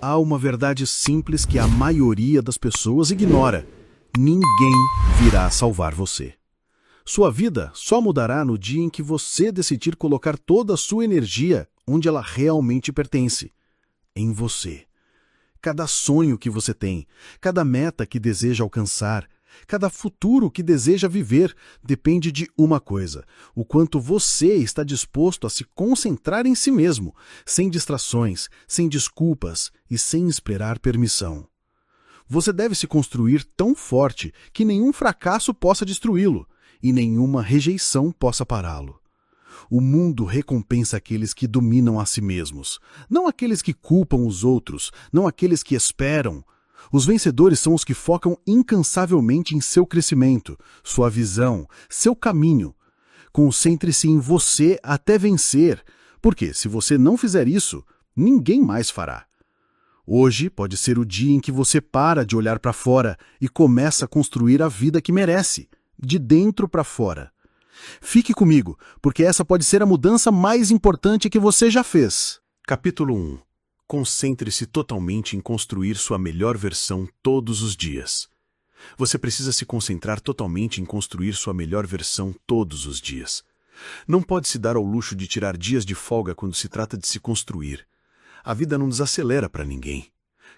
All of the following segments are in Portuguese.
Há uma verdade simples que a maioria das pessoas ignora: ninguém virá salvar você. Sua vida só mudará no dia em que você decidir colocar toda a sua energia onde ela realmente pertence: em você. Cada sonho que você tem, cada meta que deseja alcançar, cada futuro que deseja viver depende de uma coisa: o quanto você está disposto a se concentrar em si mesmo, sem distrações, sem desculpas e sem esperar permissão. Você deve se construir tão forte que nenhum fracasso possa destruí-lo e nenhuma rejeição possa pará-lo. O mundo recompensa aqueles que dominam a si mesmos, não aqueles que culpam os outros, não aqueles que esperam. Os vencedores são os que focam incansavelmente em seu crescimento, sua visão, seu caminho. Concentre-se em você até vencer, porque se você não fizer isso, ninguém mais fará. Hoje pode ser o dia em que você para de olhar para fora e começa a construir a vida que merece, de dentro para fora. Fique comigo, porque essa pode ser a mudança mais importante que você já fez. Capítulo 1. Concentre-se totalmente em construir sua melhor versão todos os dias. Você precisa se concentrar totalmente em construir sua melhor versão todos os dias. Não pode se dar ao luxo de tirar dias de folga quando se trata de se construir. A vida não desacelera para ninguém.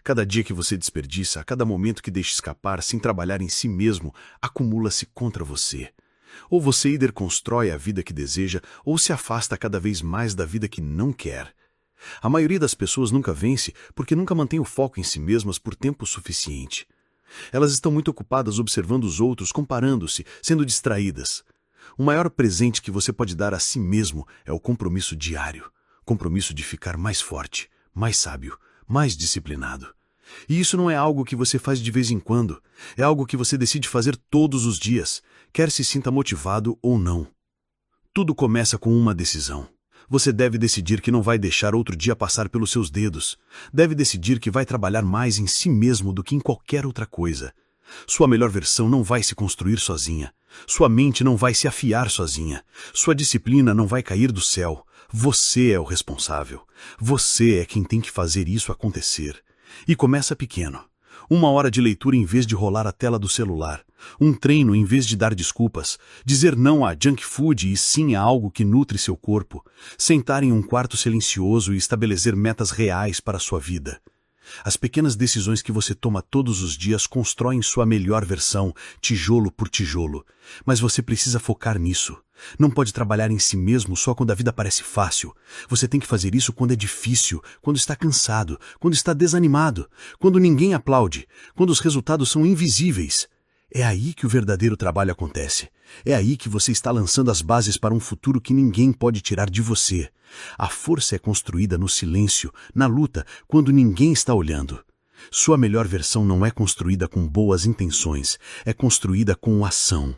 Cada dia que você desperdiça, a cada momento que deixa escapar sem trabalhar em si mesmo, acumula-se contra você. Ou você constrói a vida que deseja, ou se afasta cada vez mais da vida que não quer. A maioria das pessoas nunca vence porque nunca mantém o foco em si mesmas por tempo suficiente. Elas estão muito ocupadas observando os outros, comparando-se, sendo distraídas. O maior presente que você pode dar a si mesmo é o compromisso diário. Compromisso de ficar mais forte, mais sábio, mais disciplinado. E isso não é algo que você faz de vez em quando. É algo que você decide fazer todos os dias, quer se sinta motivado ou não. Tudo começa com uma decisão. Você deve decidir que não vai deixar outro dia passar pelos seus dedos. Deve decidir que vai trabalhar mais em si mesmo do que em qualquer outra coisa. Sua melhor versão não vai se construir sozinha. Sua mente não vai se afiar sozinha. Sua disciplina não vai cair do céu. Você é o responsável. Você é quem tem que fazer isso acontecer. E começa pequeno. 1 hora de leitura em vez de rolar a tela do celular. Um treino em vez de dar desculpas. Dizer não a junk food e sim a algo que nutre seu corpo. Sentar em um quarto silencioso e estabelecer metas reais para a sua vida. As pequenas decisões que você toma todos os dias constroem sua melhor versão, tijolo por tijolo. Mas você precisa focar nisso. Não pode trabalhar em si mesmo só quando a vida parece fácil. Você tem que fazer isso quando é difícil, quando está cansado, quando está desanimado, quando ninguém aplaude, quando os resultados são invisíveis. É aí que o verdadeiro trabalho acontece. É aí que você está lançando as bases para um futuro que ninguém pode tirar de você. A força é construída no silêncio, na luta, quando ninguém está olhando. Sua melhor versão não é construída com boas intenções, é construída com ação.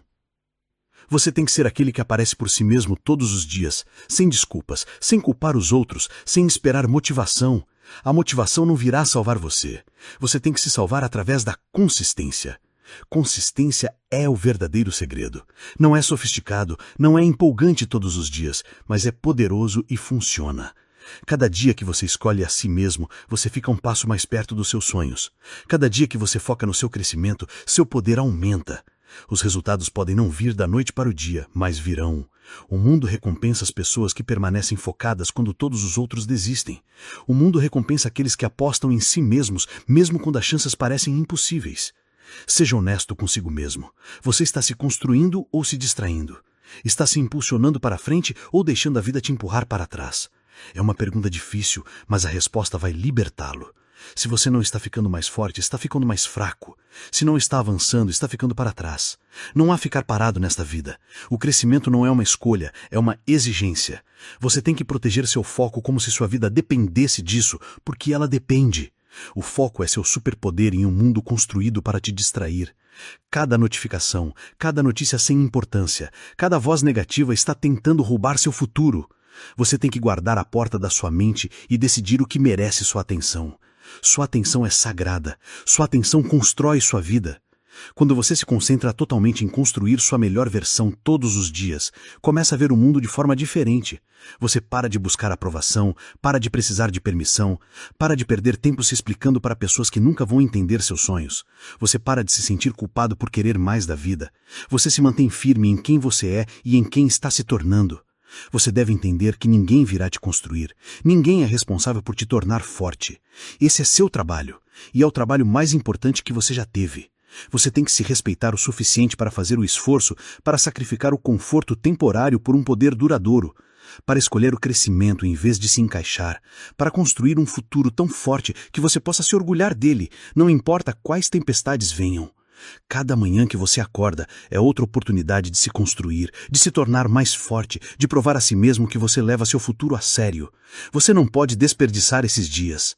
Você tem que ser aquele que aparece por si mesmo todos os dias, sem desculpas, sem culpar os outros, sem esperar motivação. A motivação não virá salvar você. Você tem que se salvar através da consistência. Consistência é o verdadeiro segredo. Não é sofisticado, não é empolgante todos os dias, mas é poderoso e funciona. Cada dia que você escolhe a si mesmo, você fica um passo mais perto dos seus sonhos. Cada dia que você foca no seu crescimento, seu poder aumenta. Os resultados podem não vir da noite para o dia, mas virão. O mundo recompensa as pessoas que permanecem focadas quando todos os outros desistem. O mundo recompensa aqueles que apostam em si mesmos, mesmo quando as chances parecem impossíveis. Seja honesto consigo mesmo. Você está se construindo ou se distraindo? Está se impulsionando para frente ou deixando a vida te empurrar para trás? É uma pergunta difícil, mas a resposta vai libertá-lo. Se você não está ficando mais forte, está ficando mais fraco. Se não está avançando, está ficando para trás. Não há ficar parado nesta vida. O crescimento não é uma escolha, é uma exigência. Você tem que proteger seu foco como se sua vida dependesse disso, porque ela depende. O foco é seu superpoder em um mundo construído para te distrair. Cada notificação, cada notícia sem importância, cada voz negativa está tentando roubar seu futuro. Você tem que guardar a porta da sua mente e decidir o que merece sua atenção. Sua atenção é sagrada. Sua atenção constrói sua vida. Quando você se concentra totalmente em construir sua melhor versão todos os dias, começa a ver o mundo de forma diferente. Você para de buscar aprovação, para de precisar de permissão, para de perder tempo se explicando para pessoas que nunca vão entender seus sonhos. Você para de se sentir culpado por querer mais da vida. Você se mantém firme em quem você é e em quem está se tornando. Você deve entender que ninguém virá te construir. Ninguém é responsável por te tornar forte. Esse é seu trabalho, e é o trabalho mais importante que você já teve. Você tem que se respeitar o suficiente para fazer o esforço para sacrificar o conforto temporário por um poder duradouro, para escolher o crescimento em vez de se encaixar, para construir um futuro tão forte que você possa se orgulhar dele, não importa quais tempestades venham. Cada manhã que você acorda é outra oportunidade de se construir, de se tornar mais forte, de provar a si mesmo que você leva seu futuro a sério. Você não pode desperdiçar esses dias.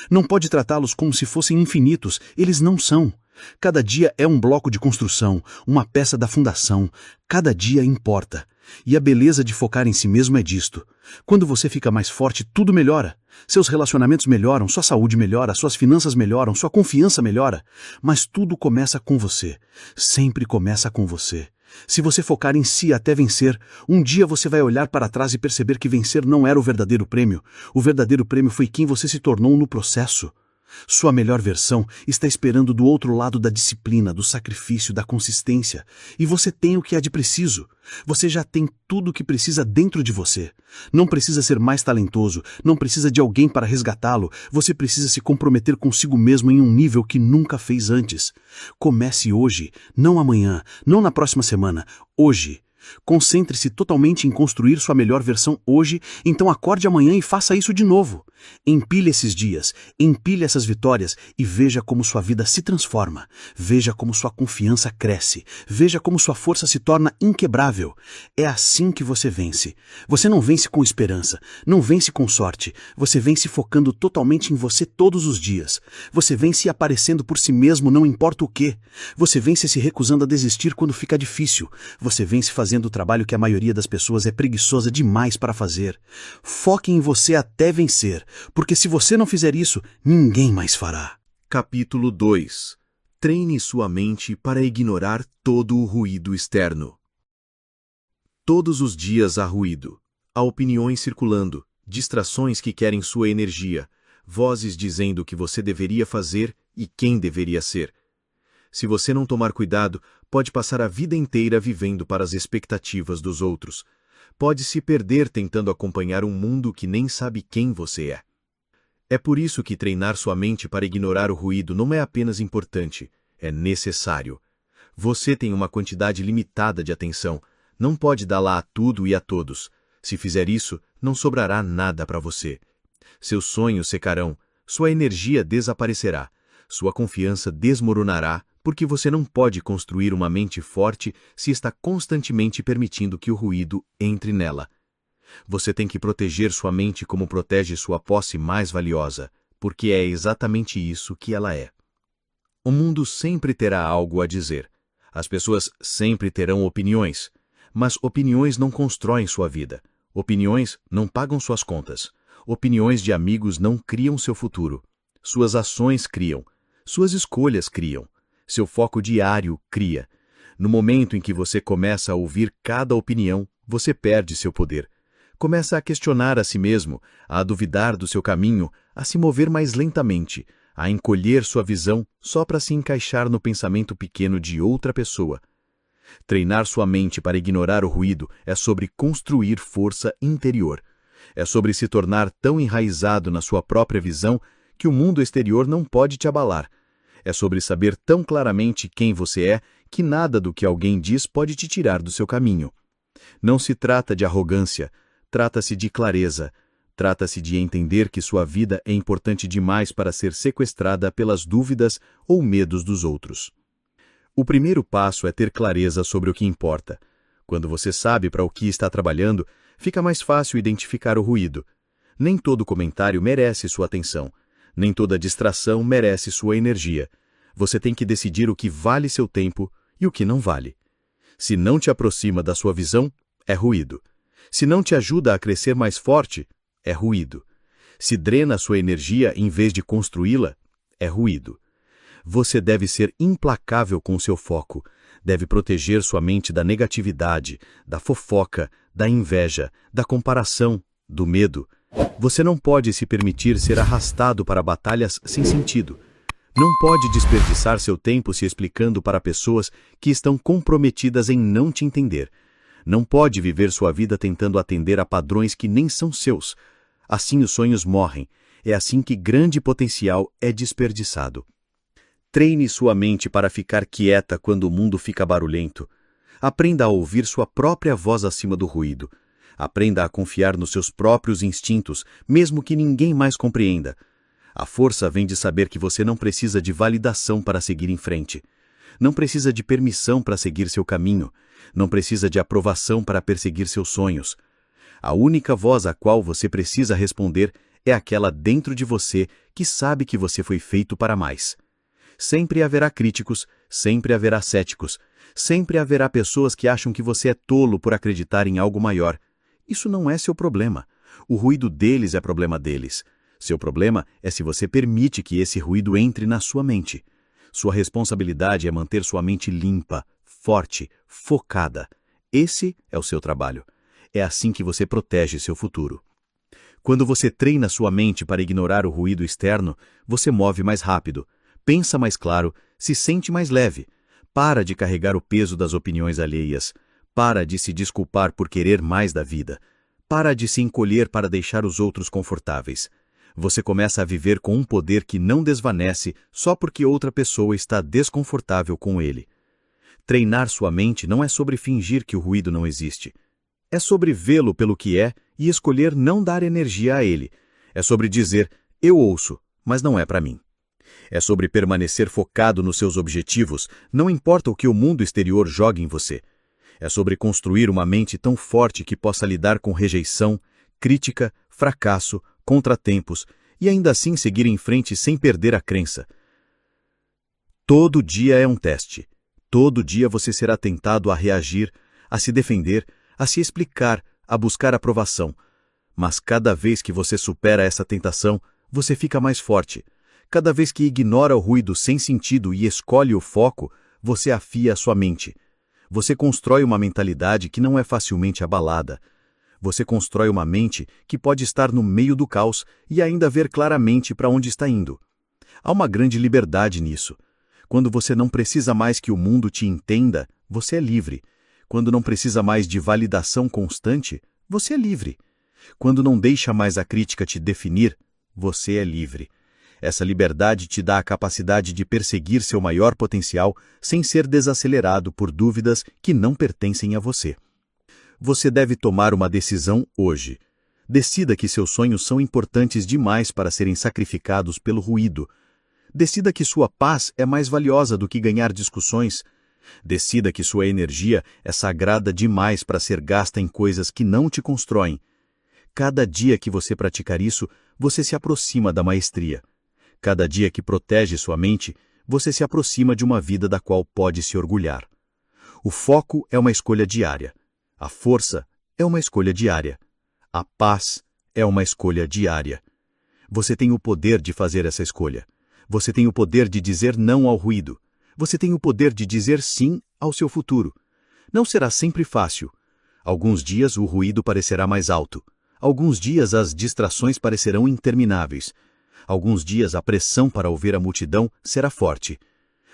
Não pode tratá-los como se fossem infinitos, eles não são. Cada dia é um bloco de construção, uma peça da fundação. Cada dia importa. E a beleza de focar em si mesmo é disto. Quando você fica mais forte, tudo melhora. Seus relacionamentos melhoram, sua saúde melhora, suas finanças melhoram, sua confiança melhora. Mas tudo começa com você. Sempre começa com você. Se você focar em si até vencer, um dia você vai olhar para trás e perceber que vencer não era o verdadeiro prêmio. O verdadeiro prêmio foi quem você se tornou no processo. Sua melhor versão está esperando do outro lado da disciplina, do sacrifício, da consistência. E você tem o que é de preciso. Você já tem tudo o que precisa dentro de você. Não precisa ser mais talentoso, não precisa de alguém para resgatá-lo. Você precisa se comprometer consigo mesmo em um nível que nunca fez antes. Comece hoje, não amanhã, não na próxima semana. Hoje. Concentre-se totalmente em construir sua melhor versão hoje, então acorde amanhã e faça isso de novo. Empilhe esses dias, empilhe essas vitórias e veja como sua vida se transforma. Veja como sua confiança cresce. Veja como sua força se torna inquebrável. É assim que você vence. Você não vence com esperança, não vence com sorte. Você vence focando totalmente em você todos os dias. Você vence aparecendo por si mesmo, não importa o quê. Você vence se recusando a desistir quando fica difícil. Você vence fazendo o trabalho que a maioria das pessoas é preguiçosa demais para fazer. Foque em você até vencer, porque se você não fizer isso, ninguém mais fará. Capítulo 2. Treine sua mente para ignorar todo o ruído externo. Todos os dias há ruído. Há opiniões circulando, distrações que querem sua energia, vozes dizendo o que você deveria fazer e quem deveria ser. Se você não tomar cuidado, pode passar a vida inteira vivendo para as expectativas dos outros. Pode se perder tentando acompanhar um mundo que nem sabe quem você é. É por isso que treinar sua mente para ignorar o ruído não é apenas importante, é necessário. Você tem uma quantidade limitada de atenção, não pode dá-la a tudo e a todos. Se fizer isso, não sobrará nada para você. Seus sonhos secarão, sua energia desaparecerá, sua confiança desmoronará, porque você não pode construir uma mente forte se está constantemente permitindo que o ruído entre nela. Você tem que proteger sua mente como protege sua posse mais valiosa, porque é exatamente isso que ela é. O mundo sempre terá algo a dizer. As pessoas sempre terão opiniões, mas opiniões não constroem sua vida. Opiniões não pagam suas contas. Opiniões de amigos não criam seu futuro. Suas ações criam. Suas escolhas criam. Seu foco diário cria. No momento em que você começa a ouvir cada opinião, você perde seu poder. Começa a questionar a si mesmo, a duvidar do seu caminho, a se mover mais lentamente, a encolher sua visão só para se encaixar no pensamento pequeno de outra pessoa. Treinar sua mente para ignorar o ruído é sobre construir força interior. É sobre se tornar tão enraizado na sua própria visão que o mundo exterior não pode te abalar. É sobre saber tão claramente quem você é que nada do que alguém diz pode te tirar do seu caminho. Não se trata de arrogância, trata-se de clareza. Trata-se de entender que sua vida é importante demais para ser sequestrada pelas dúvidas ou medos dos outros. O primeiro passo é ter clareza sobre o que importa. Quando você sabe para o que está trabalhando, fica mais fácil identificar o ruído. Nem todo comentário merece sua atenção. Nem toda distração merece sua energia. Você tem que decidir o que vale seu tempo e o que não vale. Se não te aproxima da sua visão, é ruído. Se não te ajuda a crescer mais forte, é ruído. Se drena sua energia em vez de construí-la, é ruído. Você deve ser implacável com seu foco. Deve proteger sua mente da negatividade, da fofoca, da inveja, da comparação, do medo. Você não pode se permitir ser arrastado para batalhas sem sentido. Não pode desperdiçar seu tempo se explicando para pessoas que estão comprometidas em não te entender. Não pode viver sua vida tentando atender a padrões que nem são seus. Assim os sonhos morrem. É assim que grande potencial é desperdiçado. Treine sua mente para ficar quieta quando o mundo fica barulhento. Aprenda a ouvir sua própria voz acima do ruído. Aprenda a confiar nos seus próprios instintos, mesmo que ninguém mais compreenda. A força vem de saber que você não precisa de validação para seguir em frente. Não precisa de permissão para seguir seu caminho. Não precisa de aprovação para perseguir seus sonhos. A única voz à qual você precisa responder é aquela dentro de você que sabe que você foi feito para mais. Sempre haverá críticos, sempre haverá céticos, sempre haverá pessoas que acham que você é tolo por acreditar em algo maior. Isso não é seu problema. O ruído deles é problema deles. Seu problema é se você permite que esse ruído entre na sua mente. Sua responsabilidade é manter sua mente limpa, forte, focada. Esse é o seu trabalho. É assim que você protege seu futuro. Quando você treina sua mente para ignorar o ruído externo, você move mais rápido, pensa mais claro, se sente mais leve. Para de carregar o peso das opiniões alheias. Para de se desculpar por querer mais da vida. Para de se encolher para deixar os outros confortáveis. Você começa a viver com um poder que não desvanece só porque outra pessoa está desconfortável com ele. Treinar sua mente não é sobre fingir que o ruído não existe. É sobre vê-lo pelo que é e escolher não dar energia a ele. É sobre dizer, eu ouço, mas não é para mim. É sobre permanecer focado nos seus objetivos, não importa o que o mundo exterior jogue em você. É sobre construir uma mente tão forte que possa lidar com rejeição, crítica, fracasso, contratempos e ainda assim seguir em frente sem perder a crença. Todo dia é um teste. Todo dia você será tentado a reagir, a se defender, a se explicar, a buscar aprovação. Mas cada vez que você supera essa tentação, você fica mais forte. Cada vez que ignora o ruído sem sentido e escolhe o foco, você afia a sua mente. Você constrói uma mentalidade que não é facilmente abalada. Você constrói uma mente que pode estar no meio do caos e ainda ver claramente para onde está indo. Há uma grande liberdade nisso. Quando você não precisa mais que o mundo te entenda, você é livre. Quando não precisa mais de validação constante, você é livre. Quando não deixa mais a crítica te definir, você é livre. Essa liberdade te dá a capacidade de perseguir seu maior potencial sem ser desacelerado por dúvidas que não pertencem a você. Você deve tomar uma decisão hoje. Decida que seus sonhos são importantes demais para serem sacrificados pelo ruído. Decida que sua paz é mais valiosa do que ganhar discussões. Decida que sua energia é sagrada demais para ser gasta em coisas que não te constroem. Cada dia que você praticar isso, você se aproxima da maestria. Cada dia que protege sua mente, você se aproxima de uma vida da qual pode se orgulhar. O foco é uma escolha diária. A força é uma escolha diária. A paz é uma escolha diária. Você tem o poder de fazer essa escolha. Você tem o poder de dizer não ao ruído. Você tem o poder de dizer sim ao seu futuro. Não será sempre fácil. Alguns dias o ruído parecerá mais alto. Alguns dias as distrações parecerão intermináveis. Alguns dias a pressão para ouvir a multidão será forte.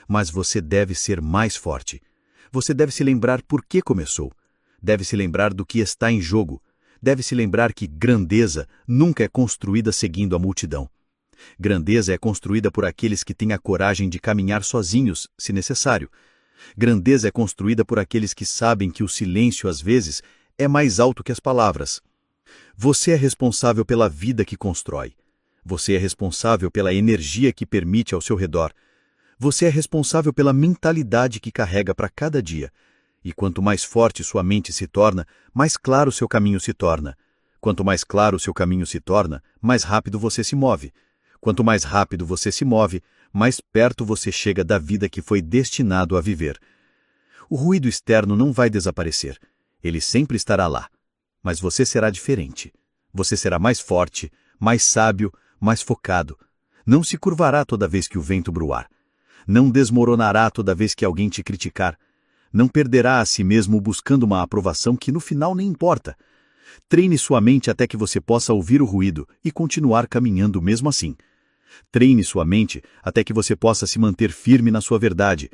Mas você deve ser mais forte. Você deve se lembrar por que começou. Deve se lembrar do que está em jogo. Deve se lembrar que grandeza nunca é construída seguindo a multidão. Grandeza é construída por aqueles que têm a coragem de caminhar sozinhos, se necessário. Grandeza é construída por aqueles que sabem que o silêncio, às vezes, é mais alto que as palavras. Você é responsável pela vida que constrói. Você é responsável pela energia que permite ao seu redor. Você é responsável pela mentalidade que carrega para cada dia. E quanto mais forte sua mente se torna, mais claro seu caminho se torna. Quanto mais claro seu caminho se torna, mais rápido você se move. Quanto mais rápido você se move, mais perto você chega da vida que foi destinado a viver. O ruído externo não vai desaparecer. Ele sempre estará lá. Mas você será diferente. Você será mais forte, mais sábio, mais focado. Não se curvará toda vez que o vento bruar. Não desmoronará toda vez que alguém te criticar. Não perderá a si mesmo buscando uma aprovação que no final nem importa. Treine sua mente até que você possa ouvir o ruído e continuar caminhando mesmo assim. Treine sua mente até que você possa se manter firme na sua verdade.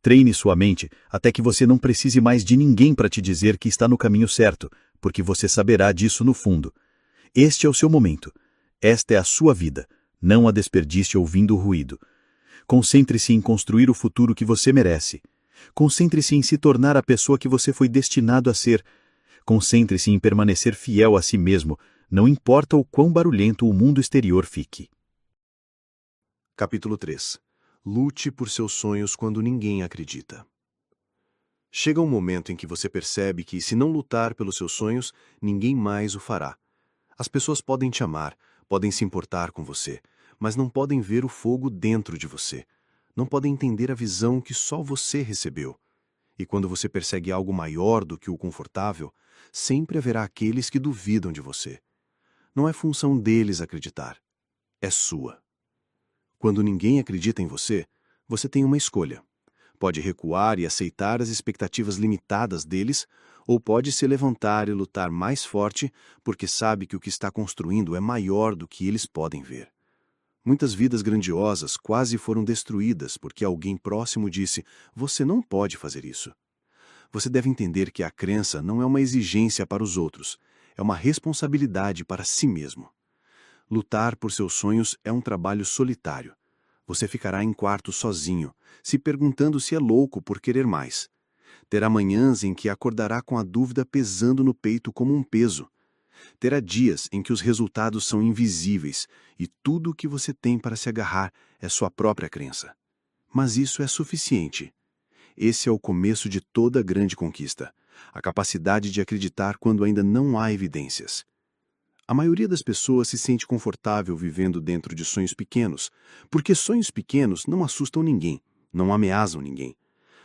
Treine sua mente até que você não precise mais de ninguém para te dizer que está no caminho certo, porque você saberá disso no fundo. Este é o seu momento. Esta é a sua vida. Não a desperdice ouvindo o ruído. Concentre-se em construir o futuro que você merece. Concentre-se em se tornar a pessoa que você foi destinado a ser. Concentre-se em permanecer fiel a si mesmo, não importa o quão barulhento o mundo exterior fique. Capítulo 3. Lute por seus sonhos quando ninguém acredita. Chega um momento em que você percebe que, se não lutar pelos seus sonhos, ninguém mais o fará. As pessoas podem te amar, podem se importar com você, mas não podem ver o fogo dentro de você. Não podem entender a visão que só você recebeu. E quando você persegue algo maior do que o confortável, sempre haverá aqueles que duvidam de você. Não é função deles acreditar. É sua. Quando ninguém acredita em você, você tem uma escolha. Pode recuar e aceitar as expectativas limitadas deles, ou pode se levantar e lutar mais forte porque sabe que o que está construindo é maior do que eles podem ver. Muitas vidas grandiosas quase foram destruídas porque alguém próximo disse: "Você não pode fazer isso." Você deve entender que a crença não é uma exigência para os outros, é uma responsabilidade para si mesmo. Lutar por seus sonhos é um trabalho solitário. Você ficará em quarto sozinho, se perguntando se é louco por querer mais. Terá manhãs em que acordará com a dúvida pesando no peito como um peso. Terá dias em que os resultados são invisíveis e tudo o que você tem para se agarrar é sua própria crença. Mas isso é suficiente. Esse é o começo de toda grande conquista, a capacidade de acreditar quando ainda não há evidências. A maioria das pessoas se sente confortável vivendo dentro de sonhos pequenos, porque sonhos pequenos não assustam ninguém, não ameaçam ninguém.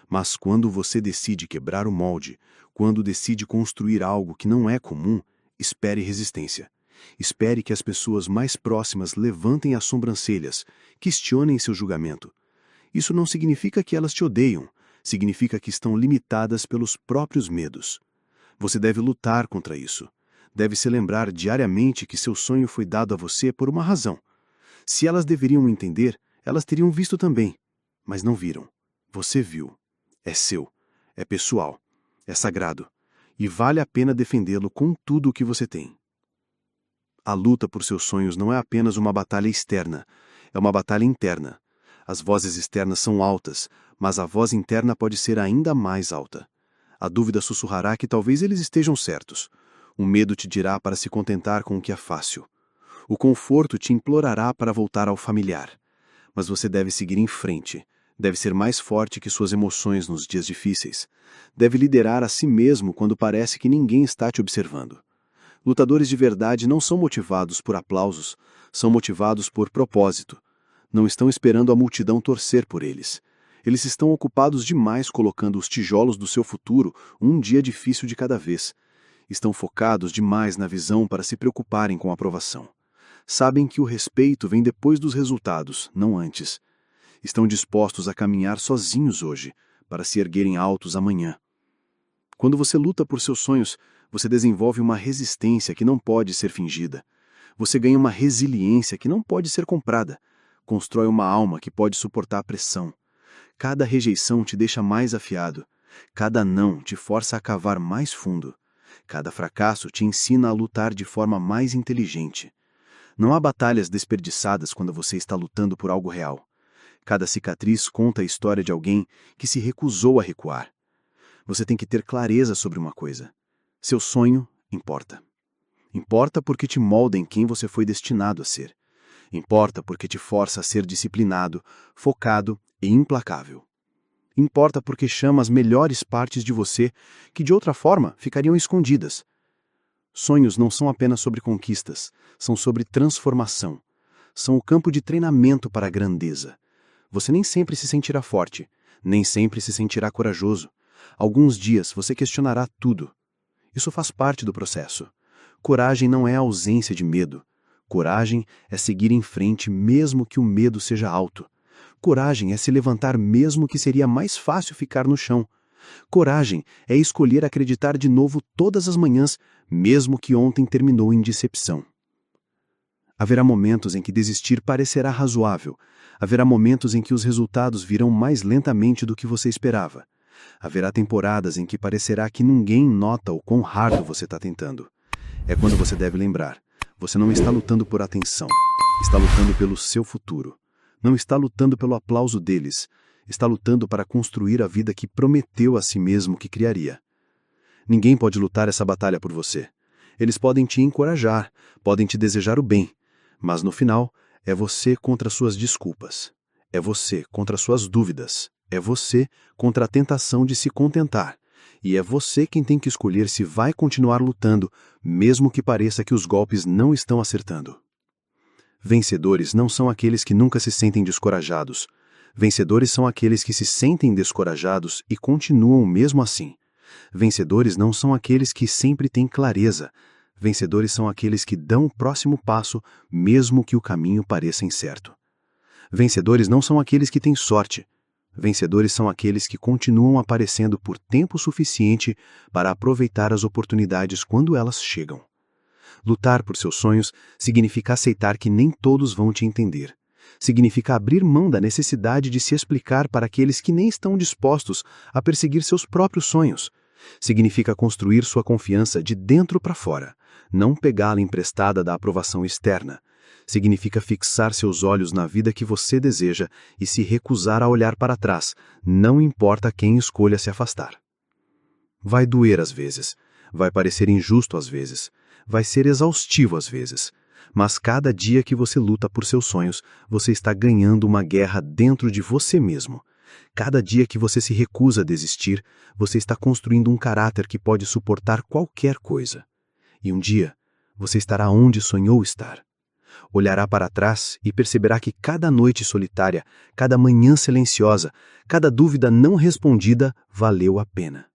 Mas quando você decide quebrar o molde, quando decide construir algo que não é comum, espere resistência. Espere que as pessoas mais próximas levantem as sobrancelhas, questionem seu julgamento. Isso não significa que elas te odeiam, significa que estão limitadas pelos próprios medos. Você deve lutar contra isso. Deve se lembrar diariamente que seu sonho foi dado a você por uma razão. Se elas deveriam entender, elas teriam visto também. Mas não viram. Você viu. É seu. É pessoal. É sagrado. E vale a pena defendê-lo com tudo o que você tem. A luta por seus sonhos não é apenas uma batalha externa. É uma batalha interna. As vozes externas são altas, mas a voz interna pode ser ainda mais alta. A dúvida sussurrará que talvez eles estejam certos. O medo te dirá para se contentar com o que é fácil. O conforto te implorará para voltar ao familiar. Mas você deve seguir em frente. Deve ser mais forte que suas emoções nos dias difíceis. Deve liderar a si mesmo quando parece que ninguém está te observando. Lutadores de verdade não são motivados por aplausos, são motivados por propósito. Não estão esperando a multidão torcer por eles. Eles estão ocupados demais colocando os tijolos do seu futuro um dia difícil de cada vez. Estão focados demais na visão para se preocuparem com a aprovação. Sabem que o respeito vem depois dos resultados, não antes. Estão dispostos a caminhar sozinhos hoje, para se erguerem altos amanhã. Quando você luta por seus sonhos, você desenvolve uma resistência que não pode ser fingida. Você ganha uma resiliência que não pode ser comprada. Constrói uma alma que pode suportar a pressão. Cada rejeição te deixa mais afiado. Cada não te força a cavar mais fundo. Cada fracasso te ensina a lutar de forma mais inteligente. Não há batalhas desperdiçadas quando você está lutando por algo real. Cada cicatriz conta a história de alguém que se recusou a recuar. Você tem que ter clareza sobre uma coisa. Seu sonho importa. Importa porque te molda em quem você foi destinado a ser. Importa porque te força a ser disciplinado, focado e implacável. Importa porque chama as melhores partes de você que de outra forma ficariam escondidas. Sonhos não são apenas sobre conquistas, são sobre transformação. São o campo de treinamento para a grandeza. Você nem sempre se sentirá forte, nem sempre se sentirá corajoso. Alguns dias você questionará tudo. Isso faz parte do processo. Coragem não é a ausência de medo. Coragem é seguir em frente mesmo que o medo seja alto. Coragem é se levantar mesmo que seria mais fácil ficar no chão. Coragem é escolher acreditar de novo todas as manhãs, mesmo que ontem terminou em decepção. Haverá momentos em que desistir parecerá razoável. Haverá momentos em que os resultados virão mais lentamente do que você esperava. Haverá temporadas em que parecerá que ninguém nota o quão hardo você está tentando. É quando você deve lembrar: você não está lutando por atenção, está lutando pelo seu futuro. Não está lutando pelo aplauso deles, está lutando para construir a vida que prometeu a si mesmo que criaria. Ninguém pode lutar essa batalha por você. Eles podem te encorajar, podem te desejar o bem, mas no final é você contra suas desculpas. É você contra suas dúvidas. É você contra a tentação de se contentar. E é você quem tem que escolher se vai continuar lutando, mesmo que pareça que os golpes não estão acertando. Vencedores não são aqueles que nunca se sentem descorajados. Vencedores são aqueles que se sentem descorajados e continuam mesmo assim. Vencedores não são aqueles que sempre têm clareza. Vencedores são aqueles que dão o próximo passo, mesmo que o caminho pareça incerto. Vencedores não são aqueles que têm sorte. Vencedores são aqueles que continuam aparecendo por tempo suficiente para aproveitar as oportunidades quando elas chegam. Lutar por seus sonhos significa aceitar que nem todos vão te entender. Significa abrir mão da necessidade de se explicar para aqueles que nem estão dispostos a perseguir seus próprios sonhos. Significa construir sua confiança de dentro para fora, não pegá-la emprestada da aprovação externa. Significa fixar seus olhos na vida que você deseja e se recusar a olhar para trás, não importa quem escolha se afastar. Vai doer às vezes, vai parecer injusto às vezes, vai ser exaustivo às vezes, mas cada dia que você luta por seus sonhos, você está ganhando uma guerra dentro de você mesmo. Cada dia que você se recusa a desistir, você está construindo um caráter que pode suportar qualquer coisa. E um dia, você estará onde sonhou estar. Olhará para trás e perceberá que cada noite solitária, cada manhã silenciosa, cada dúvida não respondida valeu a pena.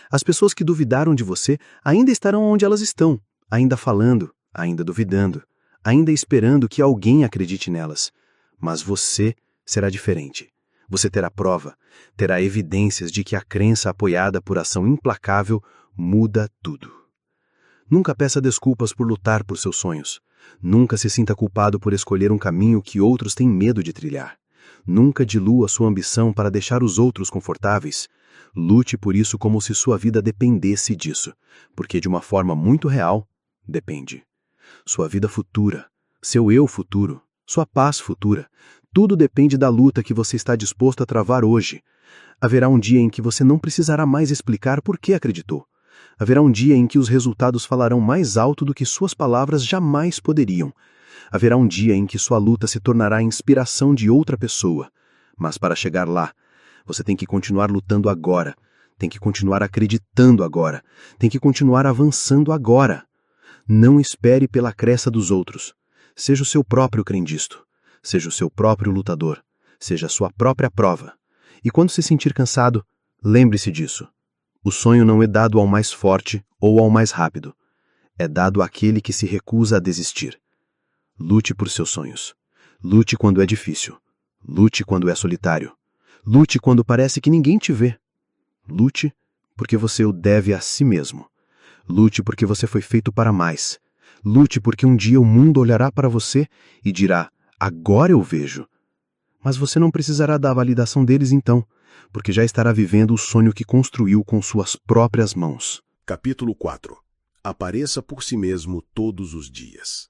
As pessoas que duvidaram de você ainda estarão onde elas estão, ainda falando, ainda duvidando, ainda esperando que alguém acredite nelas. Mas você será diferente. Você terá prova, terá evidências de que a crença apoiada por ação implacável muda tudo. Nunca peça desculpas por lutar por seus sonhos. Nunca se sinta culpado por escolher um caminho que outros têm medo de trilhar. Nunca dilua sua ambição para deixar os outros confortáveis. Lute por isso como se sua vida dependesse disso, porque de uma forma muito real, depende. Sua vida futura, seu eu futuro, sua paz futura, tudo depende da luta que você está disposto a travar hoje. Haverá um dia em que você não precisará mais explicar por que acreditou. Haverá um dia em que os resultados falarão mais alto do que suas palavras jamais poderiam. Haverá um dia em que sua luta se tornará a inspiração de outra pessoa. Mas para chegar lá, você tem que continuar lutando agora. Tem que continuar acreditando agora. Tem que continuar avançando agora. Não espere pela cressa dos outros. Seja o seu próprio crendisto. Seja o seu próprio lutador. Seja a sua própria prova. E quando se sentir cansado, lembre-se disso. O sonho não é dado ao mais forte ou ao mais rápido. É dado àquele que se recusa a desistir. Lute por seus sonhos. Lute quando é difícil. Lute quando é solitário. Lute quando parece que ninguém te vê. Lute porque você o deve a si mesmo. Lute porque você foi feito para mais. Lute porque um dia o mundo olhará para você e dirá: agora eu vejo. Mas você não precisará da validação deles então, porque já estará vivendo o sonho que construiu com suas próprias mãos. Capítulo 4. Apareça por si mesmo todos os dias.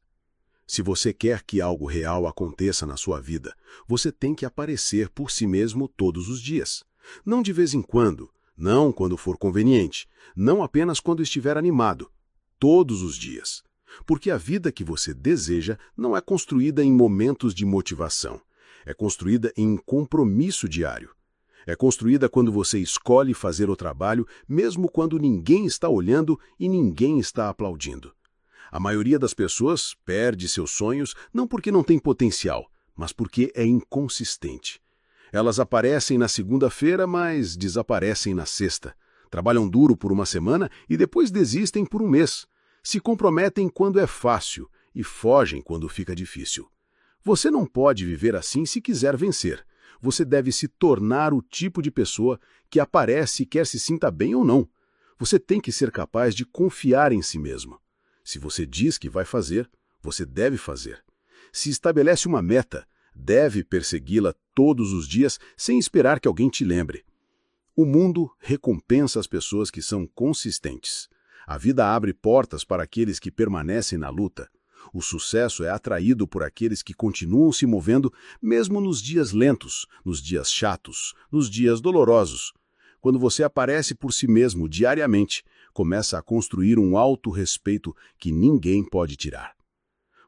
Se você quer que algo real aconteça na sua vida, você tem que aparecer por si mesmo todos os dias. Não de vez em quando, não quando for conveniente, não apenas quando estiver animado. Todos os dias. Porque a vida que você deseja não é construída em momentos de motivação. É construída em compromisso diário. É construída quando você escolhe fazer o trabalho, mesmo quando ninguém está olhando e ninguém está aplaudindo. A maioria das pessoas perde seus sonhos não porque não tem potencial, mas porque é inconsistente. Elas aparecem na segunda-feira, mas desaparecem na sexta. Trabalham duro por uma semana e depois desistem por um mês. Se comprometem quando é fácil e fogem quando fica difícil. Você não pode viver assim se quiser vencer. Você deve se tornar o tipo de pessoa que aparece e quer se sinta bem ou não. Você tem que ser capaz de confiar em si mesmo. Se você diz que vai fazer, você deve fazer. Se estabelece uma meta, deve persegui-la todos os dias sem esperar que alguém te lembre. O mundo recompensa as pessoas que são consistentes. A vida abre portas para aqueles que permanecem na luta. O sucesso é atraído por aqueles que continuam se movendo mesmo nos dias lentos, nos dias chatos, nos dias dolorosos. Quando você aparece por si mesmo diariamente, começa a construir um autorrespeito que ninguém pode tirar.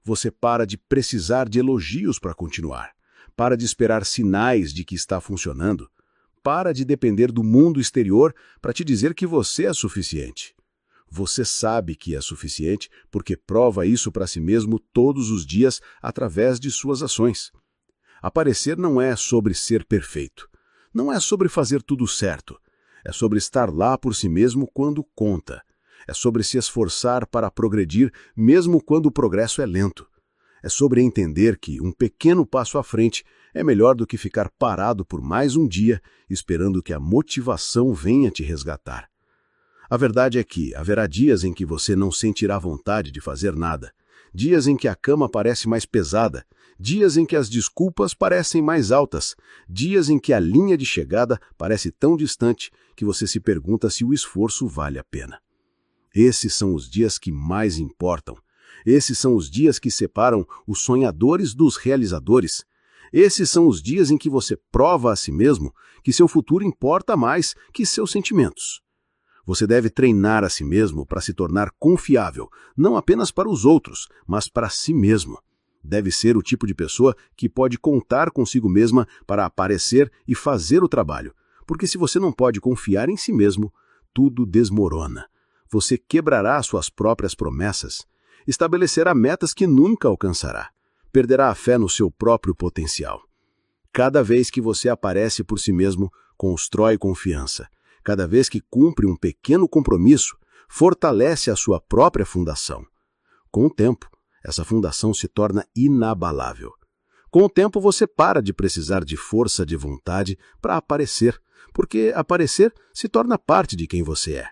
Você para de precisar de elogios para continuar. Para de esperar sinais de que está funcionando. Para de depender do mundo exterior para te dizer que você é suficiente. Você sabe que é suficiente porque prova isso para si mesmo todos os dias através de suas ações. Aparecer não é sobre ser perfeito. Não é sobre fazer tudo certo. É sobre estar lá por si mesmo quando conta. É sobre se esforçar para progredir mesmo quando o progresso é lento. É sobre entender que um pequeno passo à frente é melhor do que ficar parado por mais um dia esperando que a motivação venha te resgatar. A verdade é que haverá dias em que você não sentirá vontade de fazer nada, dias em que a cama parece mais pesada, dias em que as desculpas parecem mais altas, dias em que a linha de chegada parece tão distante que você se pergunta se o esforço vale a pena. Esses são os dias que mais importam. Esses são os dias que separam os sonhadores dos realizadores. Esses são os dias em que você prova a si mesmo que seu futuro importa mais que seus sentimentos. Você deve treinar a si mesmo para se tornar confiável, não apenas para os outros, mas para si mesmo. Deve ser o tipo de pessoa que pode contar consigo mesma para aparecer e fazer o trabalho, porque se você não pode confiar em si mesmo, tudo desmorona. Você quebrará suas próprias promessas, estabelecerá metas que nunca alcançará, perderá a fé no seu próprio potencial. Cada vez que você aparece por si mesmo, constrói confiança. Cada vez que cumpre um pequeno compromisso, fortalece a sua própria fundação. Com o tempo, essa fundação se torna inabalável. Com o tempo, você para de precisar de força de vontade para aparecer, porque aparecer se torna parte de quem você é.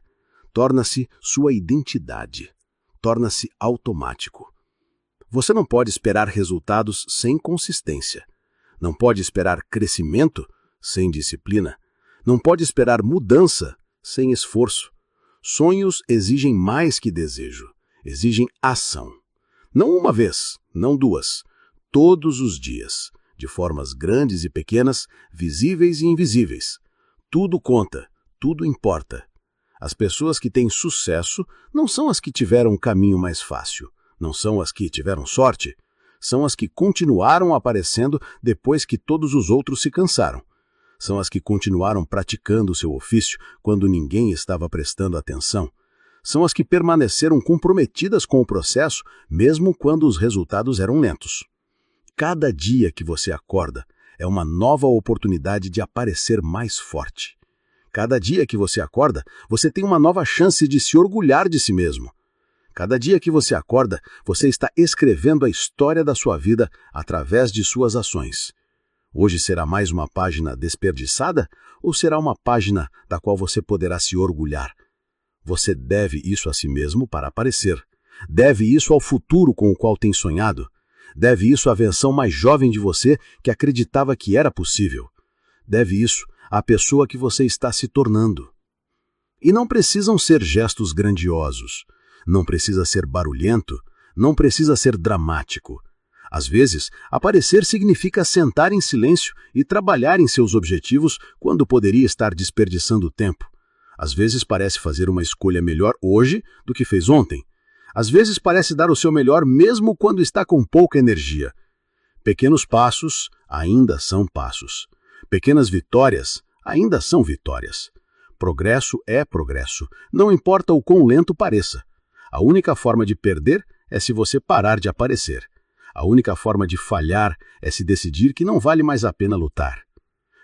Torna-se sua identidade. Torna-se automático. Você não pode esperar resultados sem consistência. Não pode esperar crescimento sem disciplina. Não pode esperar mudança sem esforço. Sonhos exigem mais que desejo, exigem ação. Não uma vez, não duas, todos os dias, de formas grandes e pequenas, visíveis e invisíveis. Tudo conta, tudo importa. As pessoas que têm sucesso não são as que tiveram um caminho mais fácil, não são as que tiveram sorte, são as que continuaram aparecendo depois que todos os outros se cansaram. São as que continuaram praticando seu ofício quando ninguém estava prestando atenção. São as que permaneceram comprometidas com o processo, mesmo quando os resultados eram lentos. Cada dia que você acorda é uma nova oportunidade de aparecer mais forte. Cada dia que você acorda, você tem uma nova chance de se orgulhar de si mesmo. Cada dia que você acorda, você está escrevendo a história da sua vida através de suas ações. Hoje será mais uma página desperdiçada ou será uma página da qual você poderá se orgulhar? Você deve isso a si mesmo para aparecer. Deve isso ao futuro com o qual tem sonhado. Deve isso à versão mais jovem de você que acreditava que era possível. Deve isso à pessoa que você está se tornando. E não precisam ser gestos grandiosos. Não precisa ser barulhento. Não precisa ser dramático. Às vezes, aparecer significa sentar em silêncio e trabalhar em seus objetivos quando poderia estar desperdiçando tempo. Às vezes parece fazer uma escolha melhor hoje do que fez ontem. Às vezes parece dar o seu melhor mesmo quando está com pouca energia. Pequenos passos ainda são passos. Pequenas vitórias ainda são vitórias. Progresso é progresso, não importa o quão lento pareça. A única forma de perder é se você parar de aparecer. A única forma de falhar é se decidir que não vale mais a pena lutar.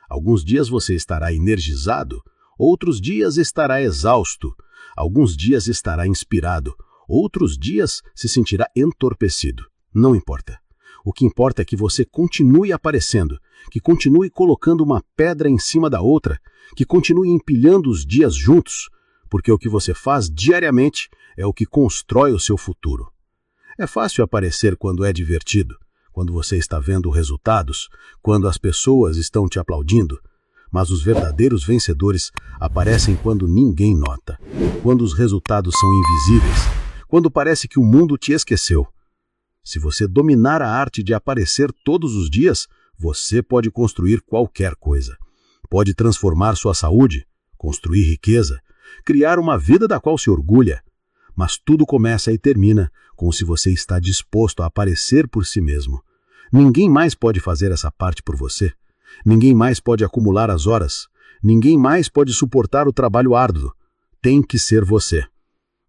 Alguns dias você estará energizado, outros dias estará exausto, alguns dias estará inspirado, outros dias se sentirá entorpecido. Não importa. O que importa é que você continue aparecendo, que continue colocando uma pedra em cima da outra, que continue empilhando os dias juntos, porque o que você faz diariamente é o que constrói o seu futuro. É fácil aparecer quando é divertido, quando você está vendo resultados, quando as pessoas estão te aplaudindo, mas os verdadeiros vencedores aparecem quando ninguém nota, quando os resultados são invisíveis, quando parece que o mundo te esqueceu. Se você dominar a arte de aparecer todos os dias, você pode construir qualquer coisa. Pode transformar sua saúde, construir riqueza, criar uma vida da qual se orgulha. Mas tudo começa e termina com se você está disposto a aparecer por si mesmo. Ninguém mais pode fazer essa parte por você. Ninguém mais pode acumular as horas. Ninguém mais pode suportar o trabalho árduo. Tem que ser você.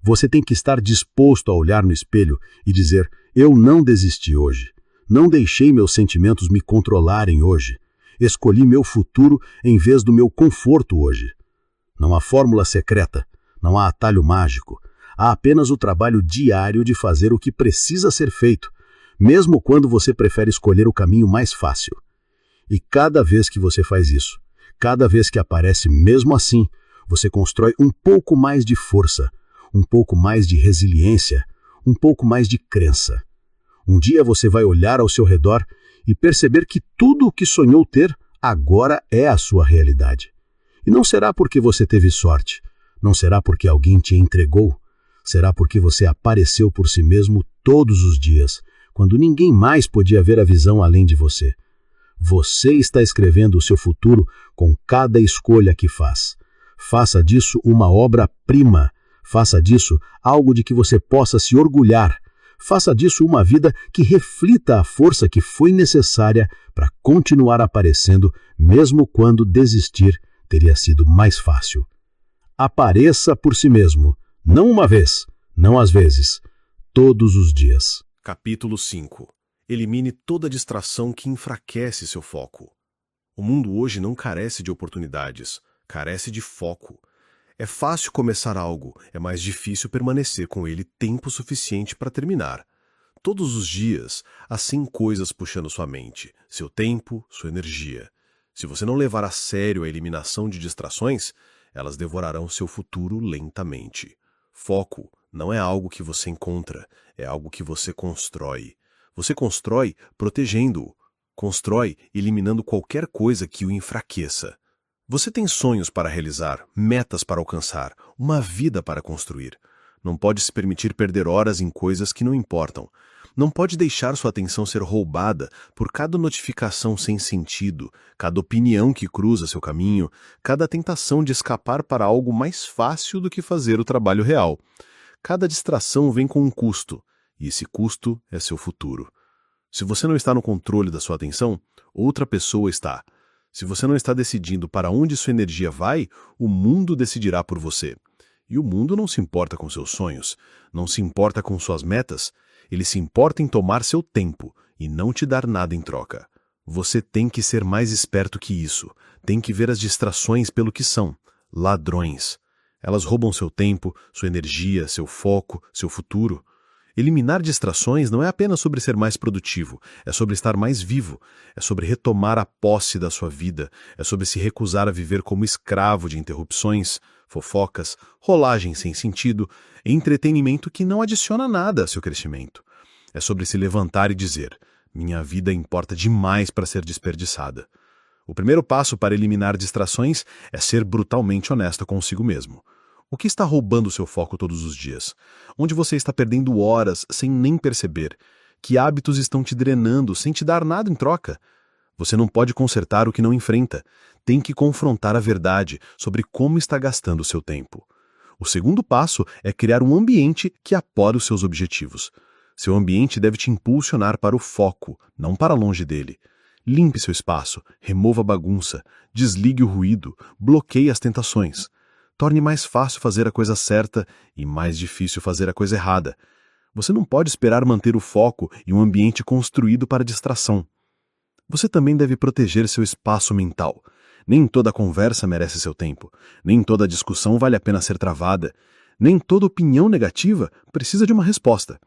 Você tem que estar disposto a olhar no espelho e dizer: eu não desisti hoje. Não deixei meus sentimentos me controlarem hoje. Escolhi meu futuro em vez do meu conforto hoje. Não há fórmula secreta, não há atalho mágico. Há apenas o trabalho diário de fazer o que precisa ser feito, mesmo quando você prefere escolher o caminho mais fácil. E cada vez que você faz isso, cada vez que aparece mesmo assim, você constrói um pouco mais de força, um pouco mais de resiliência, um pouco mais de crença. Um dia você vai olhar ao seu redor e perceber que tudo o que sonhou ter agora é a sua realidade. E não será porque você teve sorte, não será porque alguém te entregou, será porque você apareceu por si mesmo todos os dias, quando ninguém mais podia ver a visão além de você. Você está escrevendo o seu futuro com cada escolha que faz. Faça disso uma obra-prima. Faça disso algo de que você possa se orgulhar. Faça disso uma vida que reflita a força que foi necessária para continuar aparecendo, mesmo quando desistir teria sido mais fácil. Apareça por si mesmo, não uma vez, não às vezes, todos os dias. Capítulo 5. Elimine toda distração que enfraquece seu foco. O mundo hoje não carece de oportunidades, carece de foco. É fácil começar algo, é mais difícil permanecer com ele tempo suficiente para terminar. Todos os dias, há 100 coisas puxando sua mente, seu tempo, sua energia. Se você não levar a sério a eliminação de distrações, elas devorarão seu futuro lentamente. Foco não é algo que você encontra, é algo que você constrói. Você constrói protegendo-o, constrói eliminando qualquer coisa que o enfraqueça. Você tem sonhos para realizar, metas para alcançar, uma vida para construir. Não pode se permitir perder horas em coisas que não importam. Não pode deixar sua atenção ser roubada por cada notificação sem sentido, cada opinião que cruza seu caminho, cada tentação de escapar para algo mais fácil do que fazer o trabalho real. Cada distração vem com um custo, e esse custo é seu futuro. Se você não está no controle da sua atenção, outra pessoa está. Se você não está decidindo para onde sua energia vai, o mundo decidirá por você. E o mundo não se importa com seus sonhos, não se importa com suas metas, ele se importa em tomar seu tempo e não te dar nada em troca. Você tem que ser mais esperto que isso, tem que ver as distrações pelo que são, ladrões. Elas roubam seu tempo, sua energia, seu foco, seu futuro. Eliminar distrações não é apenas sobre ser mais produtivo, é sobre estar mais vivo, é sobre retomar a posse da sua vida, é sobre se recusar a viver como escravo de interrupções, fofocas, rolagem sem sentido, entretenimento que não adiciona nada ao seu crescimento. É sobre se levantar e dizer: minha vida importa demais para ser desperdiçada. O primeiro passo para eliminar distrações é ser brutalmente honesto consigo mesmo. O que está roubando seu foco todos os dias? Onde você está perdendo horas sem nem perceber? Que hábitos estão te drenando sem te dar nada em troca? Você não pode consertar o que não enfrenta. Tem que confrontar a verdade sobre como está gastando o seu tempo. O segundo passo é criar um ambiente que apoie os seus objetivos. Seu ambiente deve te impulsionar para o foco, não para longe dele. Limpe seu espaço, remova a bagunça, desligue o ruído, bloqueie as tentações. Torne mais fácil fazer a coisa certa e mais difícil fazer a coisa errada. Você não pode esperar manter o foco em um ambiente construído para distração. Você também deve proteger seu espaço mental. Nem toda conversa merece seu tempo. Nem toda discussão vale a pena ser travada. Nem toda opinião negativa precisa de uma resposta.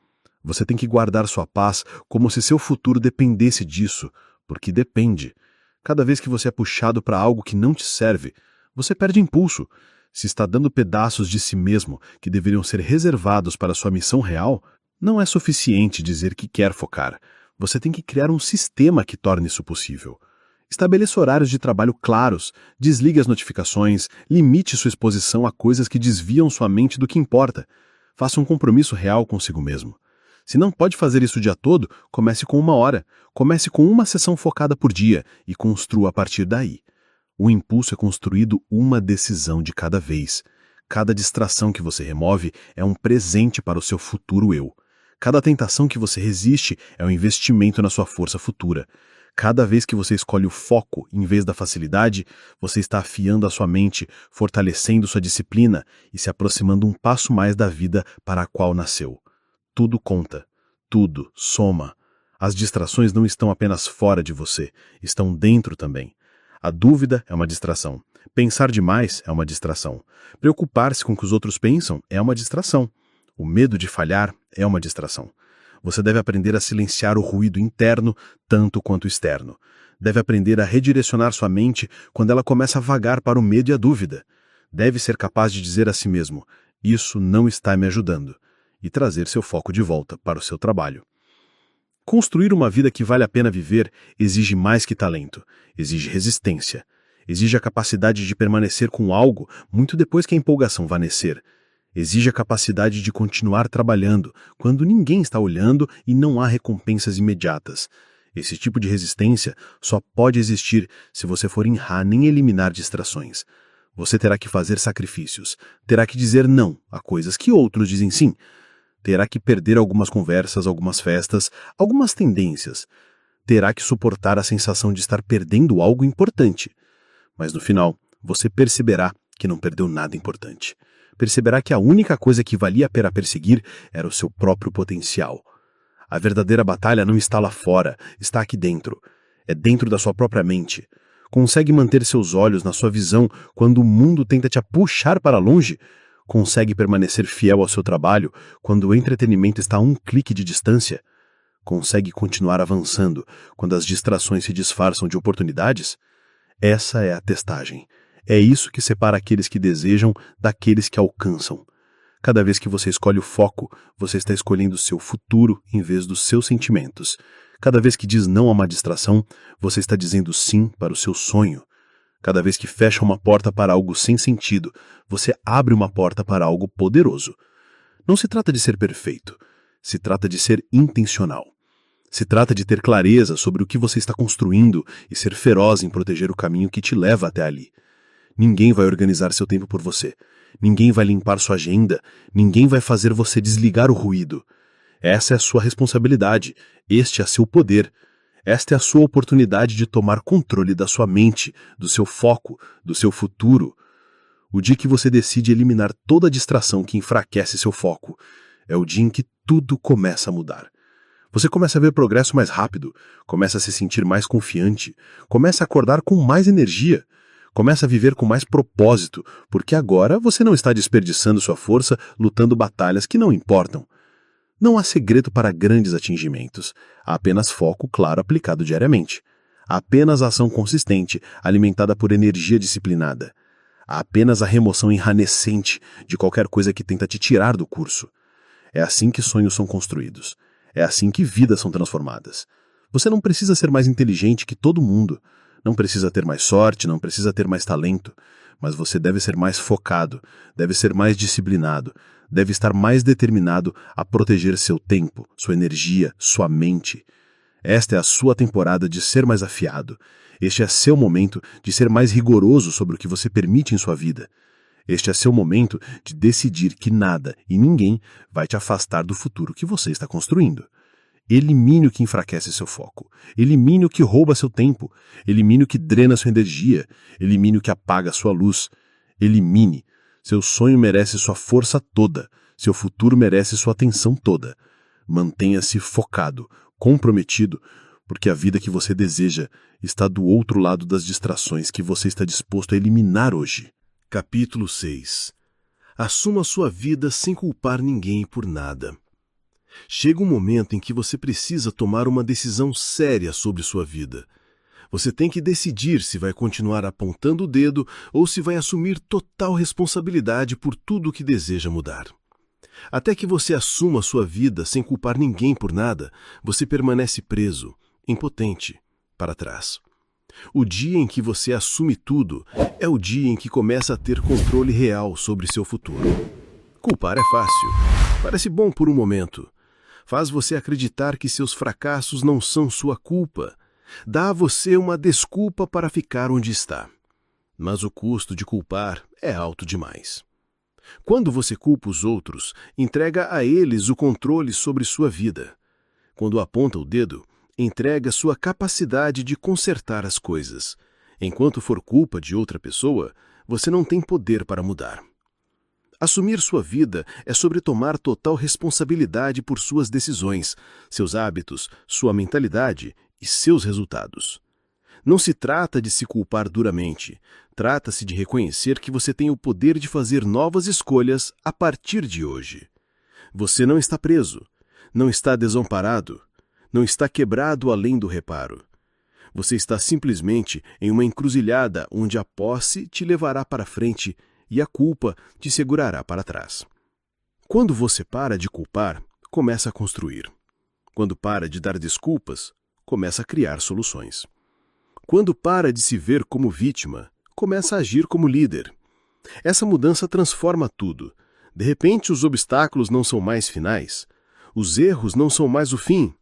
Você tem que guardar sua paz como se seu futuro dependesse disso, porque depende. Cada vez que você é puxado para algo que não te serve, você perde impulso. Se está dando pedaços de si mesmo que deveriam ser reservados para sua missão real, não é suficiente dizer que quer focar. Você tem que criar um sistema que torne isso possível. Estabeleça horários de trabalho claros, desligue as notificações, limite sua exposição a coisas que desviam sua mente do que importa. Faça um compromisso real consigo mesmo. Se não pode fazer isso o dia todo, comece com 1 hora. Comece com uma sessão focada por dia e construa a partir daí. O impulso é construído uma decisão de cada vez. Cada distração que você remove é um presente para o seu futuro eu. Cada tentação que você resiste é um investimento na sua força futura. Cada vez que você escolhe o foco em vez da facilidade, você está afiando a sua mente, fortalecendo sua disciplina e se aproximando um passo mais da vida para a qual nasceu. Tudo conta. Tudo soma. As distrações não estão apenas fora de você, estão dentro também. A dúvida é uma distração. Pensar demais é uma distração. Preocupar-se com o que os outros pensam é uma distração. O medo de falhar é uma distração. Você deve aprender a silenciar o ruído interno tanto quanto externo. Deve aprender a redirecionar sua mente quando ela começa a vagar para o medo e a dúvida. Deve ser capaz de dizer a si mesmo, isso não está me ajudando, e trazer seu foco de volta para o seu trabalho. Construir uma vida que vale a pena viver exige mais que talento, exige resistência. Exige a capacidade de permanecer com algo muito depois que a empolgação vanecer. Exige a capacidade de continuar trabalhando quando ninguém está olhando e não há recompensas imediatas. Esse tipo de resistência só pode existir se você for em eliminar distrações. Você terá que fazer sacrifícios, terá que dizer não a coisas que outros dizem sim. Terá que perder algumas conversas, algumas festas, algumas tendências. Terá que suportar a sensação de estar perdendo algo importante. Mas no final, você perceberá que não perdeu nada importante. Perceberá que a única coisa que valia a pena perseguir era o seu próprio potencial. A verdadeira batalha não está lá fora, está aqui dentro. É dentro da sua própria mente. Consegue manter seus olhos na sua visão quando o mundo tenta te puxar para longe? Consegue permanecer fiel ao seu trabalho quando o entretenimento está a um clique de distância? Consegue continuar avançando quando as distrações se disfarçam de oportunidades? Essa é a testagem. É isso que separa aqueles que desejam daqueles que alcançam. Cada vez que você escolhe o foco, você está escolhendo o seu futuro em vez dos seus sentimentos. Cada vez que diz não a uma distração, você está dizendo sim para o seu sonho. Cada vez que fecha uma porta para algo sem sentido, você abre uma porta para algo poderoso. Não se trata de ser perfeito, se trata de ser intencional. Se trata de ter clareza sobre o que você está construindo e ser feroz em proteger o caminho que te leva até ali. Ninguém vai organizar seu tempo por você. Ninguém vai limpar sua agenda. Ninguém vai fazer você desligar o ruído. Essa é a sua responsabilidade. Este é seu poder. Esta é a sua oportunidade de tomar controle da sua mente, do seu foco, do seu futuro. O dia que você decide eliminar toda a distração que enfraquece seu foco, é o dia em que tudo começa a mudar. Você começa a ver progresso mais rápido, começa a se sentir mais confiante, começa a acordar com mais energia, começa a viver com mais propósito, porque agora você não está desperdiçando sua força lutando batalhas que não importam. Não há segredo para grandes atingimentos, há apenas foco claro aplicado diariamente. Há apenas a ação consistente, alimentada por energia disciplinada. Há apenas a remoção enranecente de qualquer coisa que tenta te tirar do curso. É assim que sonhos são construídos. É assim que vidas são transformadas. Você não precisa ser mais inteligente que todo mundo. Não precisa ter mais sorte, não precisa ter mais talento, mas você deve ser mais focado, deve ser mais disciplinado, deve estar mais determinado a proteger seu tempo, sua energia, sua mente. Esta é a sua temporada de ser mais afiado. Este é seu momento de ser mais rigoroso sobre o que você permite em sua vida. Este é seu momento de decidir que nada e ninguém vai te afastar do futuro que você está construindo. Elimine o que enfraquece seu foco. Elimine o que rouba seu tempo. Elimine o que drena sua energia. Elimine o que apaga sua luz. Elimine. Seu sonho merece sua força toda. Seu futuro merece sua atenção toda. Mantenha-se focado, comprometido, porque a vida que você deseja está do outro lado das distrações que você está disposto a eliminar hoje. Capítulo 6. Assuma sua vida sem culpar ninguém por nada. Chega um momento em que você precisa tomar uma decisão séria sobre sua vida. Você tem que decidir se vai continuar apontando o dedo ou se vai assumir total responsabilidade por tudo o que deseja mudar. Até que você assuma sua vida sem culpar ninguém por nada, você permanece preso, impotente, para trás. O dia em que você assume tudo é o dia em que começa a ter controle real sobre seu futuro. Culpar é fácil. Parece bom por um momento. Faz você acreditar que seus fracassos não são sua culpa. Dá a você uma desculpa para ficar onde está. Mas o custo de culpar é alto demais. Quando você culpa os outros, entrega a eles o controle sobre sua vida. Quando aponta o dedo, entrega sua capacidade de consertar as coisas. Enquanto for culpa de outra pessoa, você não tem poder para mudar. Assumir sua vida é sobre tomar total responsabilidade por suas decisões, seus hábitos, sua mentalidade e seus resultados. Não se trata de se culpar duramente, trata-se de reconhecer que você tem o poder de fazer novas escolhas a partir de hoje. Você não está preso, não está desamparado, não está quebrado além do reparo. Você está simplesmente em uma encruzilhada onde a posse te levará para frente e a culpa te segurará para trás. Quando você para de culpar, começa a construir. Quando para de dar desculpas, começa a criar soluções. Quando para de se ver como vítima, começa a agir como líder. Essa mudança transforma tudo. De repente, os obstáculos não são mais finais. Os erros não são mais o fim.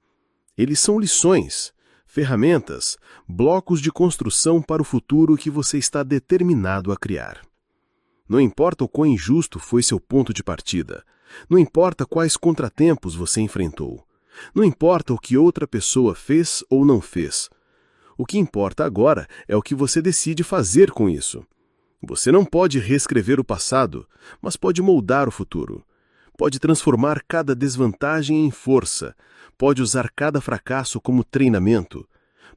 Eles são lições, ferramentas, blocos de construção para o futuro que você está determinado a criar. Não importa o quão injusto foi seu ponto de partida. Não importa quais contratempos você enfrentou. Não importa o que outra pessoa fez ou não fez. O que importa agora é o que você decide fazer com isso. Você não pode reescrever o passado, mas pode moldar o futuro. Pode transformar cada desvantagem em força. Pode usar cada fracasso como treinamento.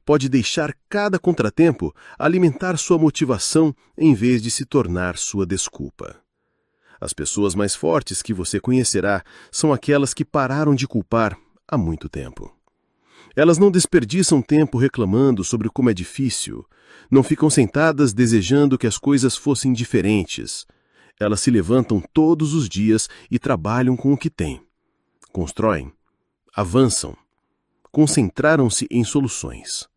Pode deixar cada contratempo alimentar sua motivação em vez de se tornar sua desculpa. As pessoas mais fortes que você conhecerá são aquelas que pararam de culpar há muito tempo. Elas não desperdiçam tempo reclamando sobre como é difícil, não ficam sentadas desejando que as coisas fossem diferentes. Elas se levantam todos os dias e trabalham com o que têm. Constroem, avançam, concentraram-se em soluções.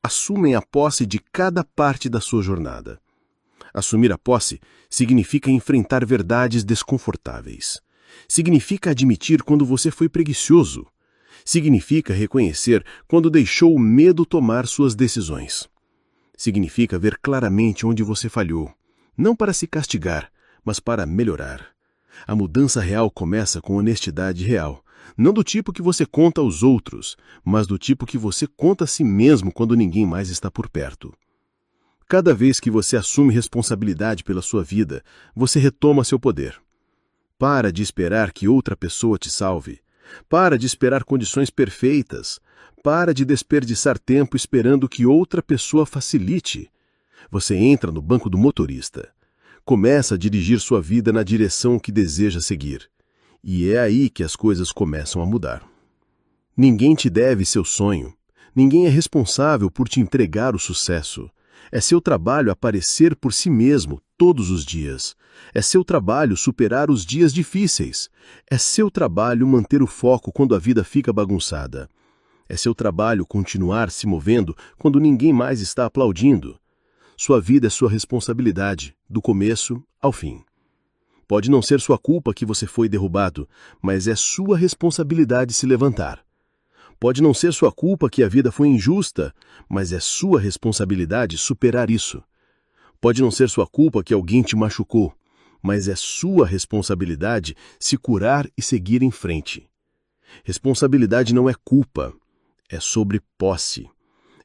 Assumem a posse de cada parte da sua jornada. Assumir a posse significa enfrentar verdades desconfortáveis. Significa admitir quando você foi preguiçoso. Significa reconhecer quando deixou o medo tomar suas decisões. Significa ver claramente onde você falhou, não para se castigar, mas para melhorar. A mudança real começa com honestidade real, não do tipo que você conta aos outros, mas do tipo que você conta a si mesmo quando ninguém mais está por perto. Cada vez que você assume responsabilidade pela sua vida, você retoma seu poder. Para de esperar que outra pessoa te salve. Para de esperar condições perfeitas. Para de desperdiçar tempo esperando que outra pessoa facilite. Você entra no banco do motorista. Começa a dirigir sua vida na direção que deseja seguir. E é aí que as coisas começam a mudar. Ninguém te deve seu sonho. Ninguém é responsável por te entregar o sucesso. É seu trabalho aparecer por si mesmo todos os dias. É seu trabalho superar os dias difíceis. É seu trabalho manter o foco quando a vida fica bagunçada. É seu trabalho continuar se movendo quando ninguém mais está aplaudindo. Sua vida é sua responsabilidade, do começo ao fim. Pode não ser sua culpa que você foi derrubado, mas é sua responsabilidade se levantar. Pode não ser sua culpa que a vida foi injusta, mas é sua responsabilidade superar isso. Pode não ser sua culpa que alguém te machucou, mas é sua responsabilidade se curar e seguir em frente. Responsabilidade não é culpa, é sobre posse.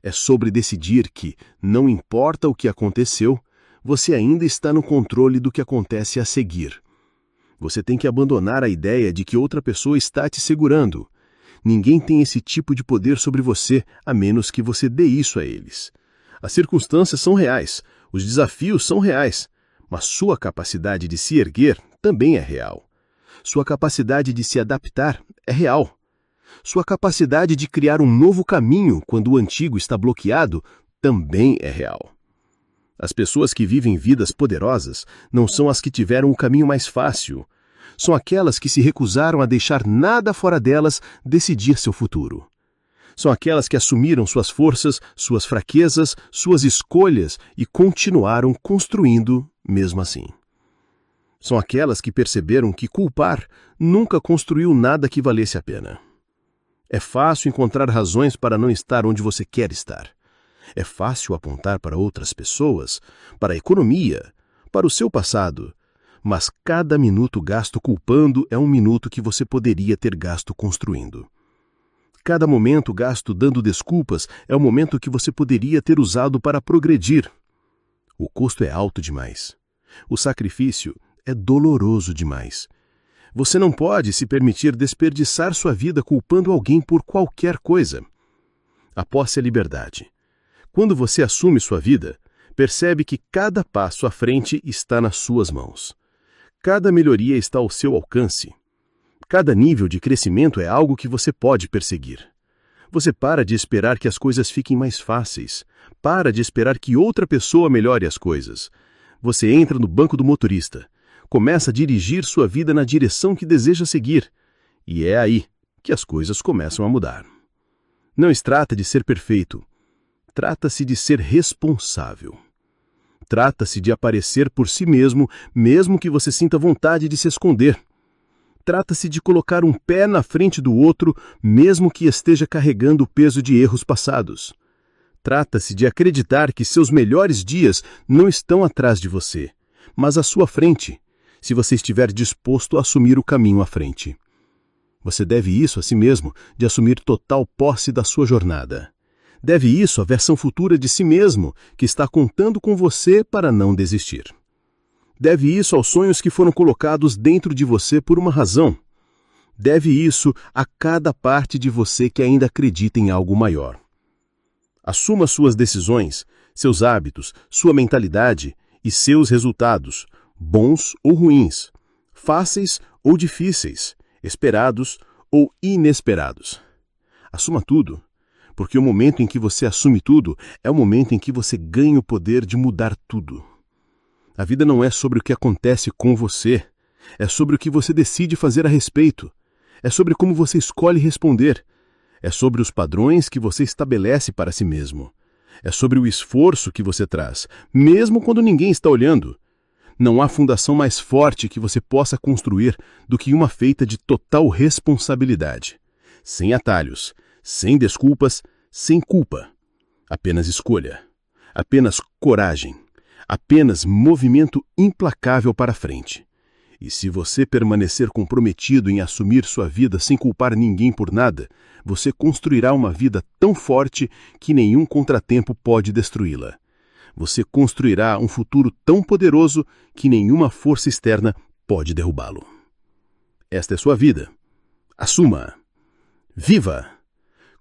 É sobre decidir que, não importa o que aconteceu, você ainda está no controle do que acontece a seguir. Você tem que abandonar a ideia de que outra pessoa está te segurando. Ninguém tem esse tipo de poder sobre você, a menos que você dê isso a eles. As circunstâncias são reais, os desafios são reais, mas sua capacidade de se erguer também é real. Sua capacidade de se adaptar é real. Sua capacidade de criar um novo caminho quando o antigo está bloqueado também é real. As pessoas que vivem vidas poderosas não são as que tiveram o caminho mais fácil. São aquelas que se recusaram a deixar nada fora delas decidir seu futuro. São aquelas que assumiram suas forças, suas fraquezas, suas escolhas e continuaram construindo mesmo assim. São aquelas que perceberam que culpar nunca construiu nada que valesse a pena. É fácil encontrar razões para não estar onde você quer estar. É fácil apontar para outras pessoas, para a economia, para o seu passado. Mas cada minuto gasto culpando é um minuto que você poderia ter gasto construindo. Cada momento gasto dando desculpas é um momento que você poderia ter usado para progredir. O custo é alto demais. O sacrifício é doloroso demais. Você não pode se permitir desperdiçar sua vida culpando alguém por qualquer coisa. A posse é liberdade. Quando você assume sua vida, percebe que cada passo à frente está nas suas mãos. Cada melhoria está ao seu alcance. Cada nível de crescimento é algo que você pode perseguir. Você para de esperar que as coisas fiquem mais fáceis. Para de esperar que outra pessoa melhore as coisas. Você entra no banco do motorista. Começa a dirigir sua vida na direção que deseja seguir. E é aí que as coisas começam a mudar. Não se trata de ser perfeito. Trata-se de ser responsável. Trata-se de aparecer por si mesmo, mesmo que você sinta vontade de se esconder. Trata-se de colocar um pé na frente do outro, mesmo que esteja carregando o peso de erros passados. Trata-se de acreditar que seus melhores dias não estão atrás de você, mas à sua frente, se você estiver disposto a assumir o caminho à frente. Você deve isso a si mesmo, de assumir total posse da sua jornada. Deve isso à versão futura de si mesmo, que está contando com você para não desistir. Deve isso aos sonhos que foram colocados dentro de você por uma razão. Deve isso a cada parte de você que ainda acredita em algo maior. Assuma suas decisões, seus hábitos, sua mentalidade e seus resultados, bons ou ruins, fáceis ou difíceis, esperados ou inesperados. Assuma tudo, porque o momento em que você assume tudo é o momento em que você ganha o poder de mudar tudo. A vida não é sobre o que acontece com você, é sobre o que você decide fazer a respeito, é sobre como você escolhe responder, é sobre os padrões que você estabelece para si mesmo, é sobre o esforço que você traz, mesmo quando ninguém está olhando. Não há fundação mais forte que você possa construir do que uma feita de total responsabilidade, sem atalhos, sem desculpas, sem culpa. Apenas escolha, apenas coragem, apenas movimento implacável para frente. E se você permanecer comprometido em assumir sua vida sem culpar ninguém por nada, você construirá uma vida tão forte que nenhum contratempo pode destruí-la. Você construirá um futuro tão poderoso que nenhuma força externa pode derrubá-lo. Esta é sua vida. Assuma-a. Viva!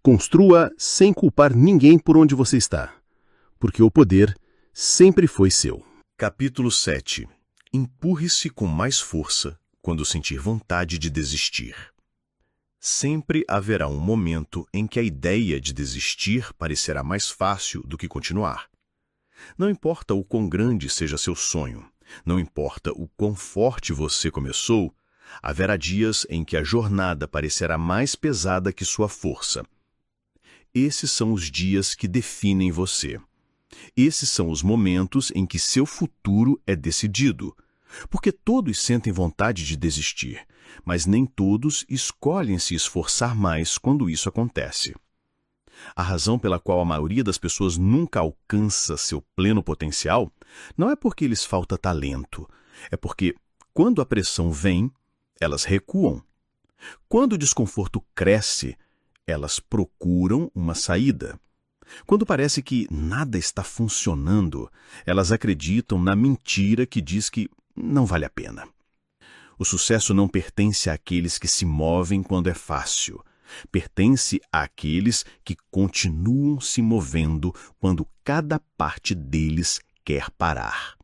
Construa sem culpar ninguém por onde você está, porque o poder sempre foi seu. Capítulo 7. Empurre-se com mais força quando sentir vontade de desistir. Sempre haverá um momento em que a ideia de desistir parecerá mais fácil do que continuar. Não importa o quão grande seja seu sonho, não importa o quão forte você começou, haverá dias em que a jornada parecerá mais pesada que sua força. Esses são os dias que definem você. Esses são os momentos em que seu futuro é decidido. Porque todos sentem vontade de desistir, mas nem todos escolhem se esforçar mais quando isso acontece. A razão pela qual a maioria das pessoas nunca alcança seu pleno potencial não é porque lhes falta talento, é porque, quando a pressão vem, elas recuam. Quando o desconforto cresce, elas procuram uma saída. Quando parece que nada está funcionando, elas acreditam na mentira que diz que não vale a pena. O sucesso não pertence àqueles que se movem quando é fácil. Pertence àqueles que continuam se movendo quando cada parte deles quer parar.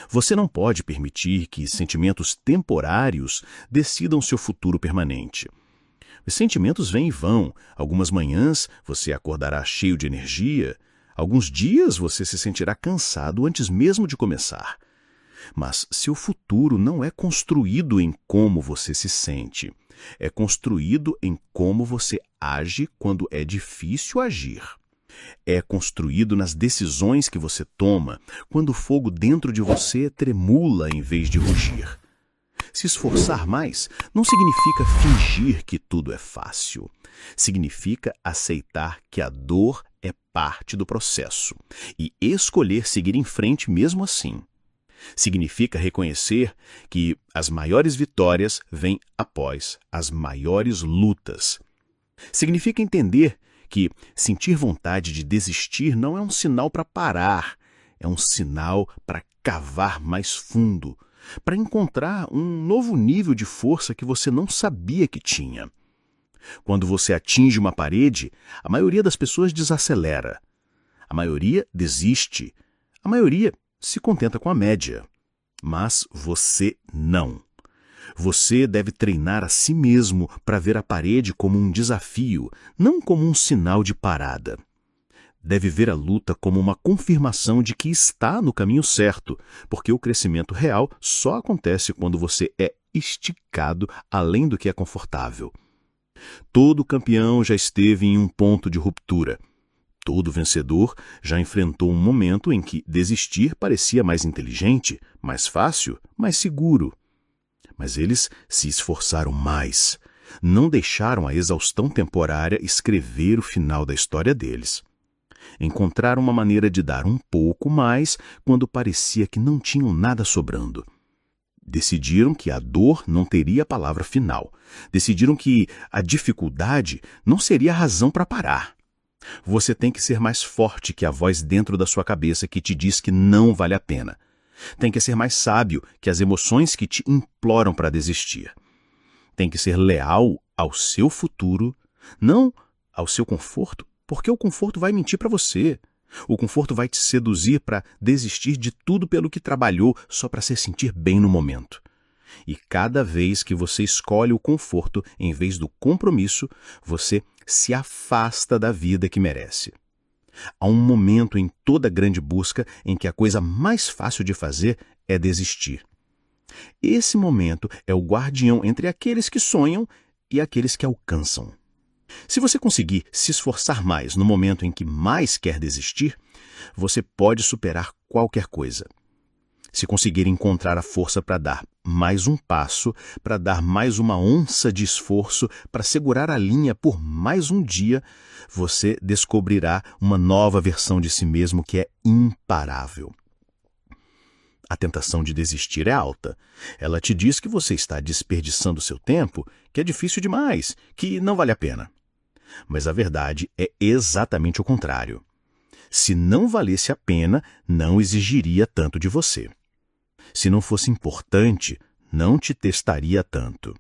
Você não pode permitir que sentimentos temporários decidam seu futuro permanente. Os sentimentos vêm e vão. Algumas manhãs você acordará cheio de energia, Alguns dias você se sentirá cansado antes mesmo de começar. Mas seu futuro não é construído em como você se sente. É construído em como você age quando é difícil agir. É construído nas decisões que você toma quando o fogo dentro de você tremula em vez de rugir. Se esforçar mais não significa fingir que tudo é fácil. Significa aceitar que a dor é parte do processo e escolher seguir em frente mesmo assim. Significa reconhecer que as maiores vitórias vêm após as maiores lutas. Significa entender que sentir vontade de desistir não é um sinal para parar, é um sinal para cavar mais fundo, para encontrar um novo nível de força que você não sabia que tinha. Quando você atinge uma parede, a maioria das pessoas desacelera. A maioria desiste. A maioria se contenta com a média. Mas você não. Você deve treinar a si mesmo para ver a parede como um desafio, não como um sinal de parada. Deve ver a luta como uma confirmação de que está no caminho certo, porque o crescimento real só acontece quando você é esticado além do que é confortável. Todo campeão já esteve em um ponto de ruptura. Todo vencedor já enfrentou um momento em que desistir parecia mais inteligente, mais fácil, mais seguro. Mas eles se esforçaram mais. Não deixaram a exaustão temporária escrever o final da história deles. Encontraram uma maneira de dar um pouco mais quando parecia que não tinham nada sobrando. Decidiram que a dor não teria a palavra final. Decidiram que a dificuldade não seria a razão para parar. Você tem que ser mais forte que a voz dentro da sua cabeça que te diz que não vale a pena. Tem que ser mais sábio que as emoções que te imploram para desistir. Tem que ser leal ao seu futuro, não ao seu conforto, porque o conforto vai mentir para você. O conforto vai te seduzir para desistir de tudo pelo que trabalhou só para se sentir bem no momento. E cada vez que você escolhe o conforto em vez do compromisso, você se afasta da vida que merece. Há um momento em toda grande busca em que a coisa mais fácil de fazer é desistir. Esse momento é o guardião entre aqueles que sonham e aqueles que alcançam. Se você conseguir se esforçar mais no momento em que mais quer desistir, você pode superar qualquer coisa. Se conseguir encontrar a força para dar mais um passo, para dar mais uma onça de esforço, para segurar a linha por mais um dia, você descobrirá uma nova versão de si mesmo que é imparável. A tentação de desistir é alta. Ela te diz que você está desperdiçando seu tempo, que é difícil demais, que não vale a pena. Mas a verdade é exatamente o contrário. Se não valesse a pena, não exigiria tanto de você. Se não fosse importante, não te testaria tanto.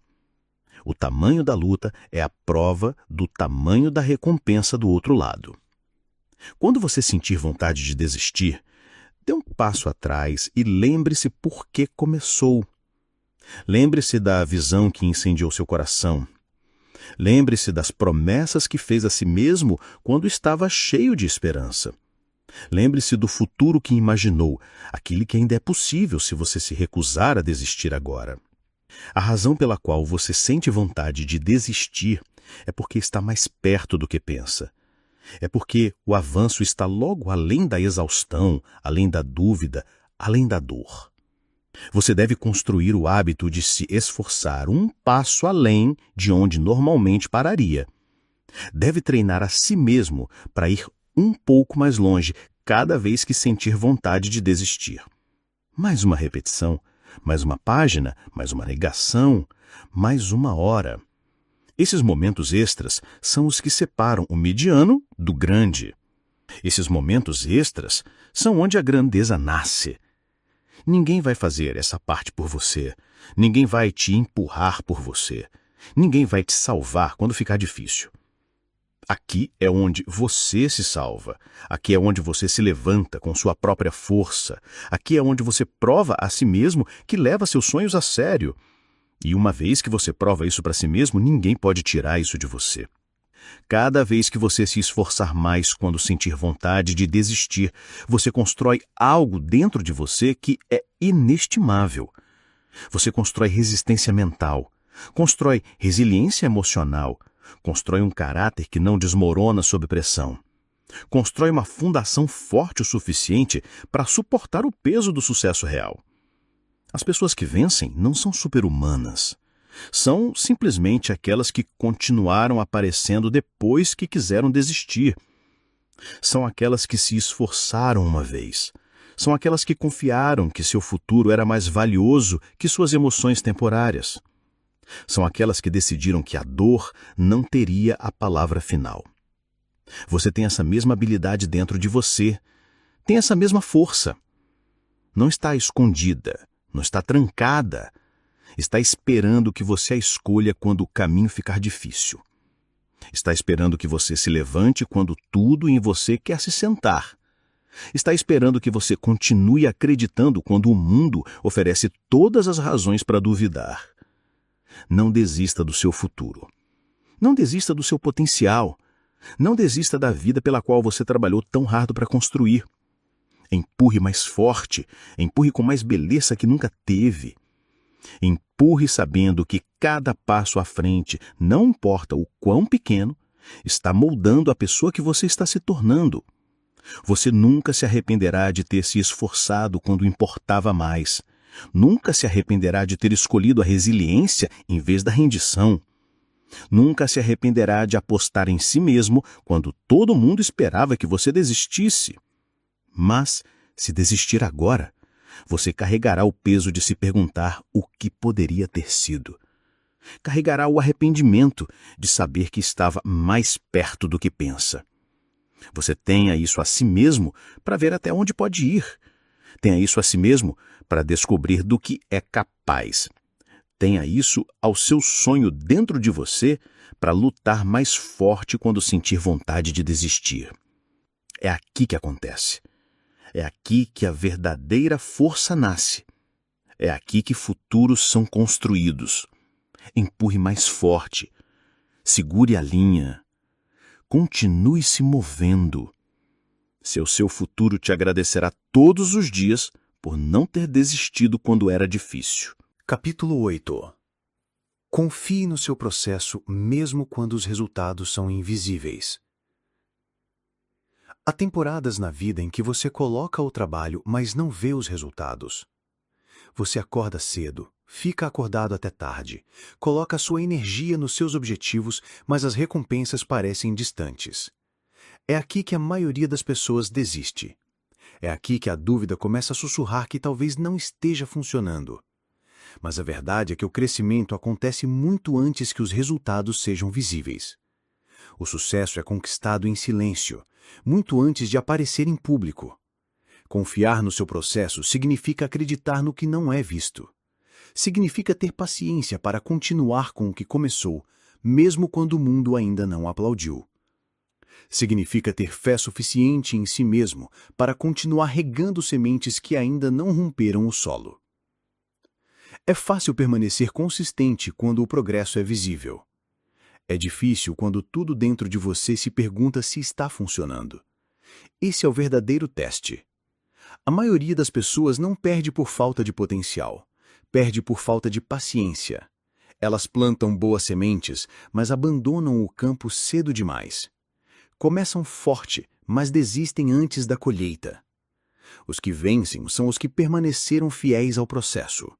O tamanho da luta é a prova do tamanho da recompensa do outro lado. Quando você sentir vontade de desistir, dê um passo atrás e lembre-se por que começou. Lembre-se da visão que incendiou seu coração. Lembre-se das promessas que fez a si mesmo quando estava cheio de esperança. Lembre-se do futuro que imaginou, aquele que ainda é possível se você se recusar a desistir agora. A razão pela qual você sente vontade de desistir é porque está mais perto do que pensa. É porque o avanço está logo além da exaustão, além da dúvida, além da dor. Você deve construir o hábito de se esforçar um passo além de onde normalmente pararia. Deve treinar a si mesmo para ir um pouco mais longe cada vez que sentir vontade de desistir. Mais uma repetição, mais uma página, mais uma negação, mais uma hora. Esses momentos extras são os que separam o mediano do grande. Esses momentos extras são onde a grandeza nasce. Ninguém vai fazer essa parte por você. Ninguém vai te empurrar por você. Ninguém vai te salvar quando ficar difícil. Aqui é onde você se salva. Aqui é onde você se levanta com sua própria força. Aqui é onde você prova a si mesmo que leva seus sonhos a sério. E uma vez que você prova isso para si mesmo, ninguém pode tirar isso de você. Cada vez que você se esforçar mais quando sentir vontade de desistir, você constrói algo dentro de você que é inestimável. Você constrói resistência mental, constrói resiliência emocional, constrói um caráter que não desmorona sob pressão. Constrói uma fundação forte o suficiente para suportar o peso do sucesso real. As pessoas que vencem não são super-humanas. São simplesmente aquelas que continuaram aparecendo depois que quiseram desistir. São aquelas que se esforçaram uma vez. São aquelas que confiaram que seu futuro era mais valioso que suas emoções temporárias. São aquelas que decidiram que a dor não teria a palavra final. Você tem essa mesma habilidade dentro de você. Tem essa mesma força. Não está escondida, não está trancada. Está esperando que você a escolha quando o caminho ficar difícil. Está esperando que você se levante quando tudo em você quer se sentar. Está esperando que você continue acreditando quando o mundo oferece todas as razões para duvidar. Não desista do seu futuro. Não desista do seu potencial. Não desista da vida pela qual você trabalhou tão árduo para construir. Empurre mais forte, empurre com mais beleza que nunca teve. Empurre sabendo que cada passo à frente, não importa o quão pequeno, está moldando a pessoa que você está se tornando. Você nunca se arrependerá de ter se esforçado quando importava mais. Nunca se arrependerá de ter escolhido a resiliência em vez da rendição. Nunca se arrependerá de apostar em si mesmo quando todo mundo esperava que você desistisse. Mas, se desistir agora, você carregará o peso de se perguntar o que poderia ter sido. Carregará o arrependimento de saber que estava mais perto do que pensa. Você tenha isso a si mesmo para ver até onde pode ir. Tenha isso a si mesmo para descobrir do que é capaz. Tenha isso ao seu sonho dentro de você para lutar mais forte quando sentir vontade de desistir. É aqui que acontece. É aqui que a verdadeira força nasce. É aqui que futuros são construídos. Empurre mais forte. Segure a linha. Continue se movendo. Seu futuro te agradecerá todos os dias por não ter desistido quando era difícil. Capítulo 8. Confie no seu processo mesmo quando os resultados são invisíveis. Há temporadas na vida em que você coloca o trabalho, mas não vê os resultados. Você acorda cedo, fica acordado até tarde, coloca sua energia nos seus objetivos, mas as recompensas parecem distantes. É aqui que a maioria das pessoas desiste. É aqui que a dúvida começa a sussurrar que talvez não esteja funcionando. Mas a verdade é que o crescimento acontece muito antes que os resultados sejam visíveis. O sucesso é conquistado em silêncio, muito antes de aparecer em público. Confiar no seu processo significa acreditar no que não é visto. Significa ter paciência para continuar com o que começou, mesmo quando o mundo ainda não aplaudiu. Significa ter fé suficiente em si mesmo para continuar regando sementes que ainda não romperam o solo. É fácil permanecer consistente quando o progresso é visível. É difícil quando tudo dentro de você se pergunta se está funcionando. Esse é o verdadeiro teste. A maioria das pessoas não perde por falta de potencial, perde por falta de paciência. Elas plantam boas sementes, mas abandonam o campo cedo demais. Começam forte, mas desistem antes da colheita. Os que vencem são os que permaneceram fiéis ao processo.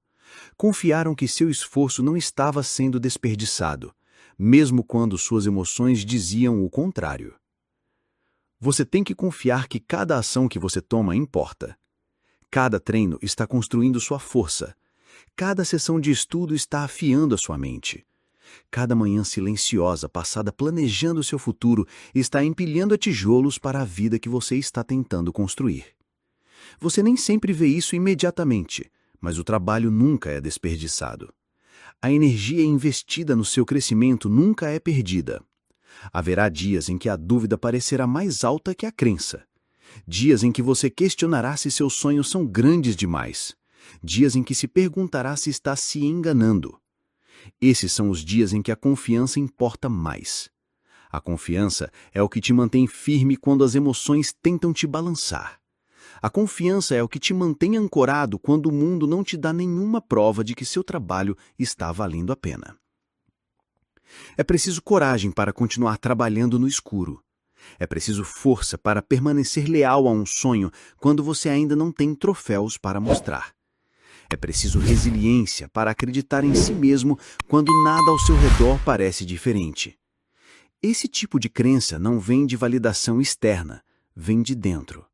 Confiaram que seu esforço não estava sendo desperdiçado, mesmo quando suas emoções diziam o contrário. Você tem que confiar que cada ação que você toma importa. Cada treino está construindo sua força. Cada sessão de estudo está afiando a sua mente. Cada manhã silenciosa passada planejando seu futuro está empilhando tijolos para a vida que você está tentando construir. Você nem sempre vê isso imediatamente, mas o trabalho nunca é desperdiçado. A energia investida no seu crescimento nunca é perdida. Haverá dias em que a dúvida parecerá mais alta que a crença. Dias em que você questionará se seus sonhos são grandes demais. Dias em que se perguntará se está se enganando. Esses são os dias em que a confiança importa mais. A confiança é o que te mantém firme quando as emoções tentam te balançar. A confiança é o que te mantém ancorado quando o mundo não te dá nenhuma prova de que seu trabalho está valendo a pena. É preciso coragem para continuar trabalhando no escuro. É preciso força para permanecer leal a um sonho quando você ainda não tem troféus para mostrar. É preciso resiliência para acreditar em si mesmo quando nada ao seu redor parece diferente. Esse tipo de crença não vem de validação externa, vem de dentro.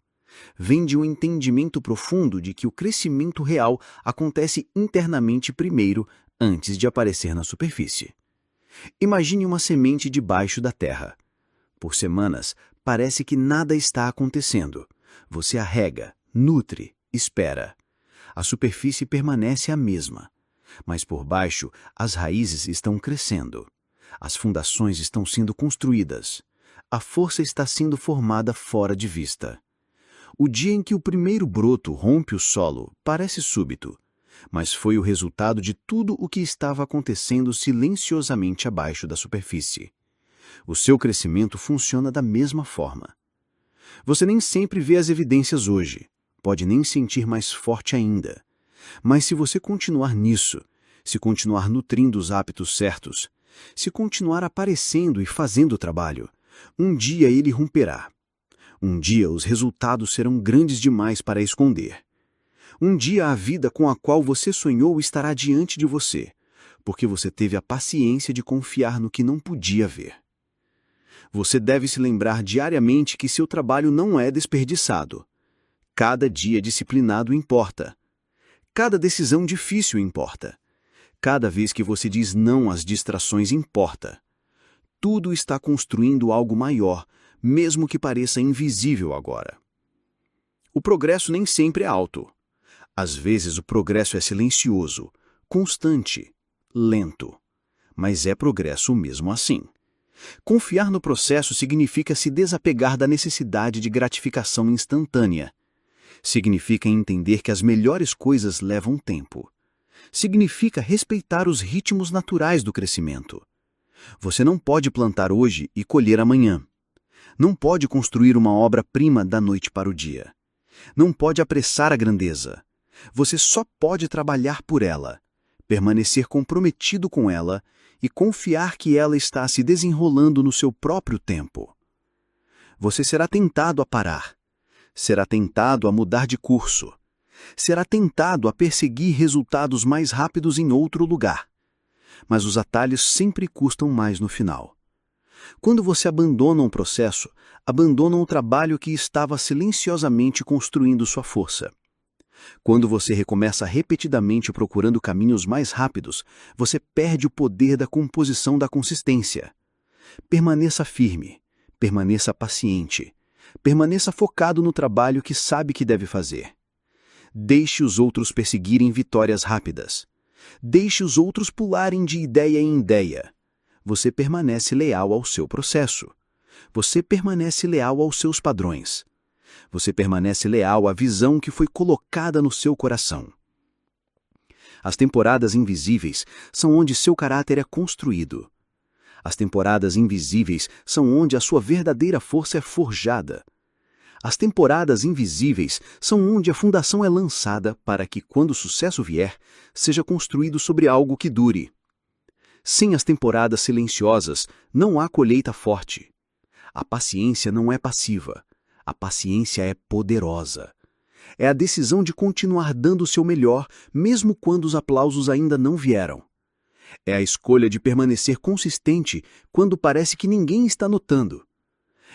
Vem de um entendimento profundo de que o crescimento real acontece internamente primeiro, antes de aparecer na superfície. Imagine uma semente debaixo da terra. Por semanas, parece que nada está acontecendo. Você a rega, nutre, espera. A superfície permanece a mesma. Mas por baixo, as raízes estão crescendo. As fundações estão sendo construídas. A força está sendo formada fora de vista. O dia em que o primeiro broto rompe o solo parece súbito, mas foi o resultado de tudo o que estava acontecendo silenciosamente abaixo da superfície. O seu crescimento funciona da mesma forma. Você nem sempre vê as evidências hoje, pode nem sentir mais forte ainda. Mas se você continuar nisso, se continuar nutrindo os hábitos certos, se continuar aparecendo e fazendo o trabalho, um dia ele romperá. Um dia os resultados serão grandes demais para esconder. Um dia a vida com a qual você sonhou estará diante de você, porque você teve a paciência de confiar no que não podia ver. Você deve se lembrar diariamente que seu trabalho não é desperdiçado. Cada dia disciplinado importa. Cada decisão difícil importa. Cada vez que você diz não às distrações importa. Tudo está construindo algo maior, mesmo que pareça invisível agora. O progresso nem sempre é alto. Às vezes o progresso é silencioso, constante, lento. Mas é progresso mesmo assim. Confiar no processo significa se desapegar da necessidade de gratificação instantânea. Significa entender que as melhores coisas levam tempo. Significa respeitar os ritmos naturais do crescimento. Você não pode plantar hoje e colher amanhã. Não pode construir uma obra-prima da noite para o dia. Não pode apressar a grandeza. Você só pode trabalhar por ela, permanecer comprometido com ela e confiar que ela está se desenrolando no seu próprio tempo. Você será tentado a parar. Será tentado a mudar de curso. Será tentado a perseguir resultados mais rápidos em outro lugar. Mas os atalhos sempre custam mais no final. Quando você abandona um processo, abandona um trabalho que estava silenciosamente construindo sua força. Quando você recomeça repetidamente procurando caminhos mais rápidos, você perde o poder da composição da consistência. Permaneça firme, permaneça paciente, permaneça focado no trabalho que sabe que deve fazer. Deixe os outros perseguirem vitórias rápidas. Deixe os outros pularem de ideia em ideia. Você permanece leal ao seu processo. Você permanece leal aos seus padrões. Você permanece leal à visão que foi colocada no seu coração. As temporadas invisíveis são onde seu caráter é construído. As temporadas invisíveis são onde a sua verdadeira força é forjada. As temporadas invisíveis são onde a fundação é lançada para que, quando o sucesso vier, seja construído sobre algo que dure. Sem as temporadas silenciosas, não há colheita forte. A paciência não é passiva. A paciência é poderosa. É a decisão de continuar dando o seu melhor, mesmo quando os aplausos ainda não vieram. É a escolha de permanecer consistente quando parece que ninguém está notando.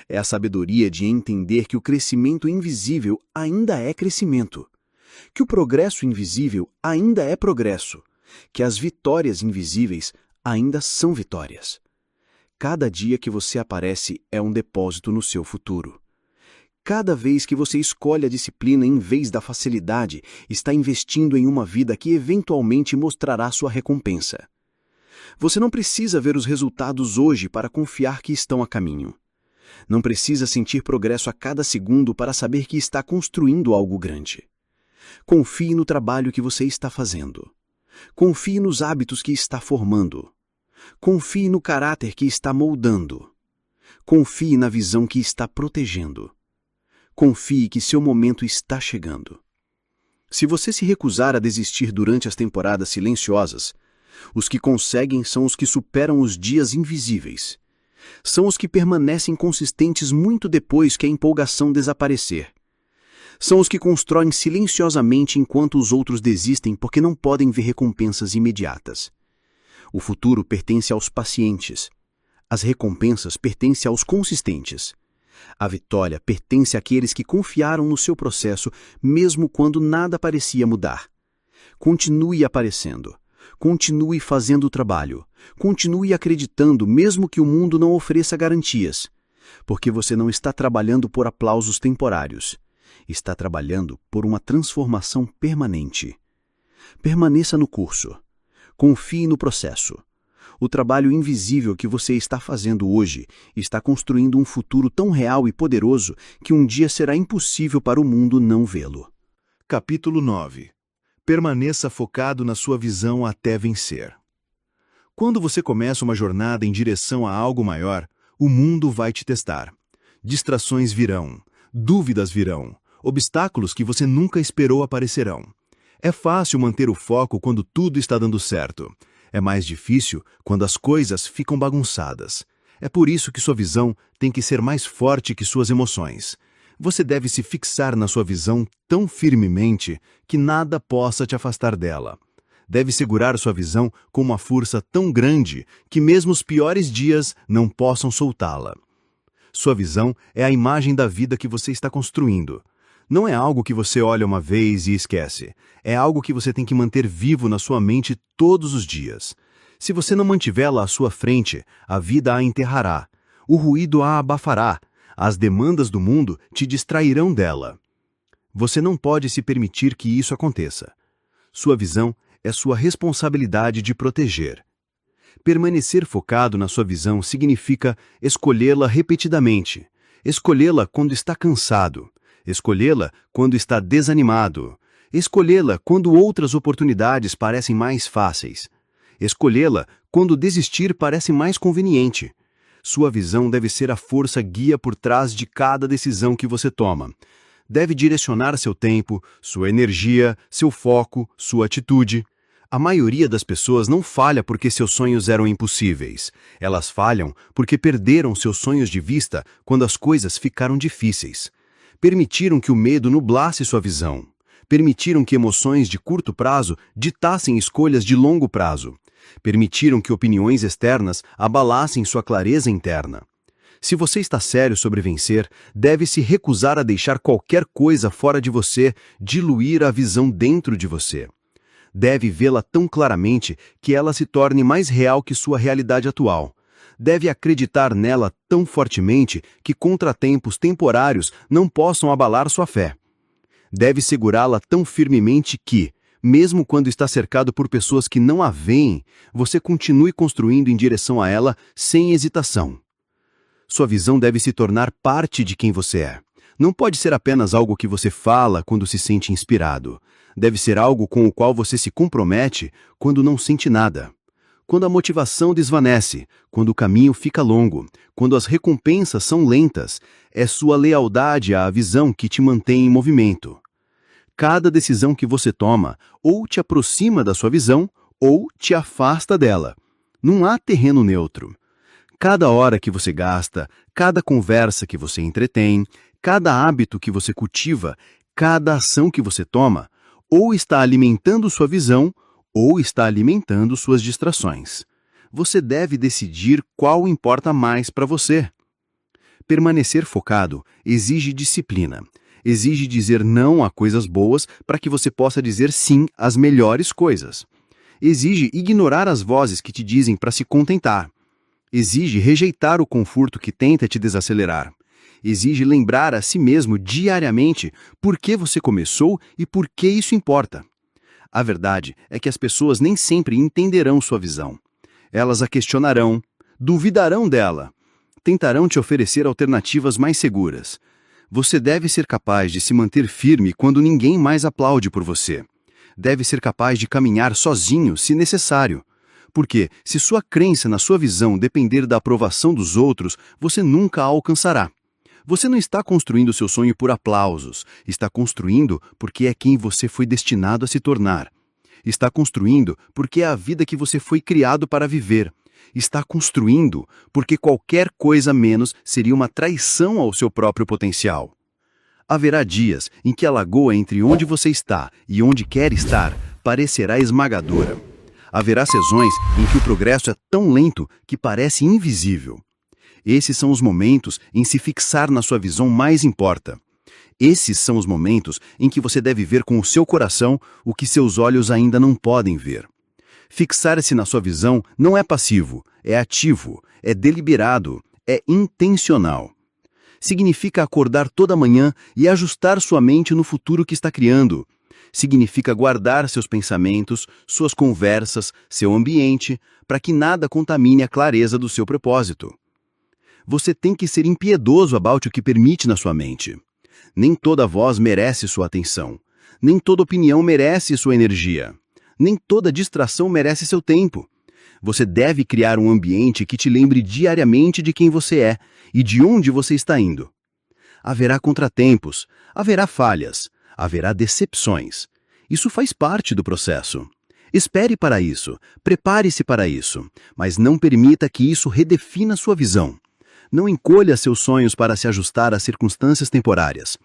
É a sabedoria de entender que o crescimento invisível ainda é crescimento, que o progresso invisível ainda é progresso, que as vitórias invisíveis ainda são vitórias. Cada dia que você aparece é um depósito no seu futuro. Cada vez que você escolhe a disciplina em vez da facilidade, está investindo em uma vida que eventualmente mostrará sua recompensa. Você não precisa ver os resultados hoje para confiar que estão a caminho. Não precisa sentir progresso a cada segundo para saber que está construindo algo grande. Confie no trabalho que você está fazendo. Confie nos hábitos que está formando. Confie no caráter que está moldando. Confie na visão que está protegendo. Confie que seu momento está chegando. Se você se recusar a desistir durante as temporadas silenciosas, os que conseguem são os que superam os dias invisíveis. São os que permanecem consistentes muito depois que a empolgação desaparecer. São os que constroem silenciosamente enquanto os outros desistem porque não podem ver recompensas imediatas. O futuro pertence aos pacientes. As recompensas pertencem aos consistentes. A vitória pertence àqueles que confiaram no seu processo mesmo quando nada parecia mudar. Continue aparecendo. Continue fazendo o trabalho. Continue acreditando mesmo que o mundo não ofereça garantias. Porque você não está trabalhando por aplausos temporários. Está trabalhando por uma transformação permanente. Permaneça no curso. Confie no processo. O trabalho invisível que você está fazendo hoje está construindo um futuro tão real e poderoso que um dia será impossível para o mundo não vê-lo. Capítulo 9. Permaneça focado na sua visão até vencer. Quando você começa uma jornada em direção a algo maior, o mundo vai te testar. Distrações virão, dúvidas virão, obstáculos que você nunca esperou aparecerão. É fácil manter o foco quando tudo está dando certo. É mais difícil quando as coisas ficam bagunçadas. É por isso que sua visão tem que ser mais forte que suas emoções. Você deve se fixar na sua visão tão firmemente que nada possa te afastar dela. Deve segurar sua visão com uma força tão grande que mesmo os piores dias não possam soltá-la. Sua visão é a imagem da vida que você está construindo. Não é algo que você olha uma vez e esquece. É algo que você tem que manter vivo na sua mente todos os dias. Se você não mantivê-la à sua frente, a vida a enterrará. O ruído a abafará. As demandas do mundo te distrairão dela. Você não pode se permitir que isso aconteça. Sua visão é sua responsabilidade de proteger. Permanecer focado na sua visão significa escolhê-la repetidamente. Escolhê-la quando está cansado. Escolhê-la quando está desanimado. Escolhê-la quando outras oportunidades parecem mais fáceis. Escolhê-la quando desistir parece mais conveniente. Sua visão deve ser a força guia por trás de cada decisão que você toma. Deve direcionar seu tempo, sua energia, seu foco, sua atitude. A maioria das pessoas não falha porque seus sonhos eram impossíveis. Elas falham porque perderam seus sonhos de vista quando as coisas ficaram difíceis. Permitiram que o medo nublasse sua visão. Permitiram que emoções de curto prazo ditassem escolhas de longo prazo. Permitiram que opiniões externas abalassem sua clareza interna. Se você está sério sobre vencer, deve se recusar a deixar qualquer coisa fora de você diluir a visão dentro de você. Deve vê-la tão claramente que ela se torne mais real que sua realidade atual. Deve acreditar nela tão fortemente que contratempos temporários não possam abalar sua fé. Deve segurá-la tão firmemente que, mesmo quando está cercado por pessoas que não a veem, você continue construindo em direção a ela sem hesitação. Sua visão deve se tornar parte de quem você é. Não pode ser apenas algo que você fala quando se sente inspirado. Deve ser algo com o qual você se compromete quando não sente nada. Quando a motivação desvanece, quando o caminho fica longo, quando as recompensas são lentas, é sua lealdade à visão que te mantém em movimento. Cada decisão que você toma ou te aproxima da sua visão ou te afasta dela. Não há terreno neutro. Cada hora que você gasta, cada conversa que você entretém, cada hábito que você cultiva, cada ação que você toma, ou está alimentando sua visão ou está alimentando suas distrações. Você deve decidir qual importa mais para você. Permanecer focado exige disciplina. Exige dizer não a coisas boas para que você possa dizer sim às melhores coisas. Exige ignorar as vozes que te dizem para se contentar. Exige rejeitar o conforto que tenta te desacelerar. Exige lembrar a si mesmo diariamente por que você começou e por que isso importa. A verdade é que as pessoas nem sempre entenderão sua visão. Elas a questionarão, duvidarão dela, tentarão te oferecer alternativas mais seguras. Você deve ser capaz de se manter firme quando ninguém mais aplaude por você. Deve ser capaz de caminhar sozinho, se necessário. Porque, se sua crença na sua visão depender da aprovação dos outros, você nunca a alcançará. Você não está construindo seu sonho por aplausos, está construindo porque é quem você foi destinado a se tornar. Está construindo porque é a vida que você foi criado para viver. Está construindo porque qualquer coisa menos seria uma traição ao seu próprio potencial. Haverá dias em que a lagoa entre onde você está e onde quer estar parecerá esmagadora. Haverá sezões em que o progresso é tão lento que parece invisível. Esses são os momentos em se fixar na sua visão mais importa. Esses são os momentos em que você deve ver com o seu coração o que seus olhos ainda não podem ver. Fixar-se na sua visão não é passivo, é ativo, é deliberado, é intencional. Significa acordar toda manhã e ajustar sua mente no futuro que está criando. Significa guardar seus pensamentos, suas conversas, seu ambiente, para que nada contamine a clareza do seu propósito. Você tem que ser impiedoso about o que permite na sua mente. Nem toda voz merece sua atenção. Nem toda opinião merece sua energia. Nem toda distração merece seu tempo. Você deve criar um ambiente que te lembre diariamente de quem você é e de onde você está indo. Haverá contratempos, haverá falhas, haverá decepções. Isso faz parte do processo. Espere para isso, prepare-se para isso, mas não permita que isso redefina sua visão. Não encolha seus sonhos para se ajustar às circunstâncias temporárias.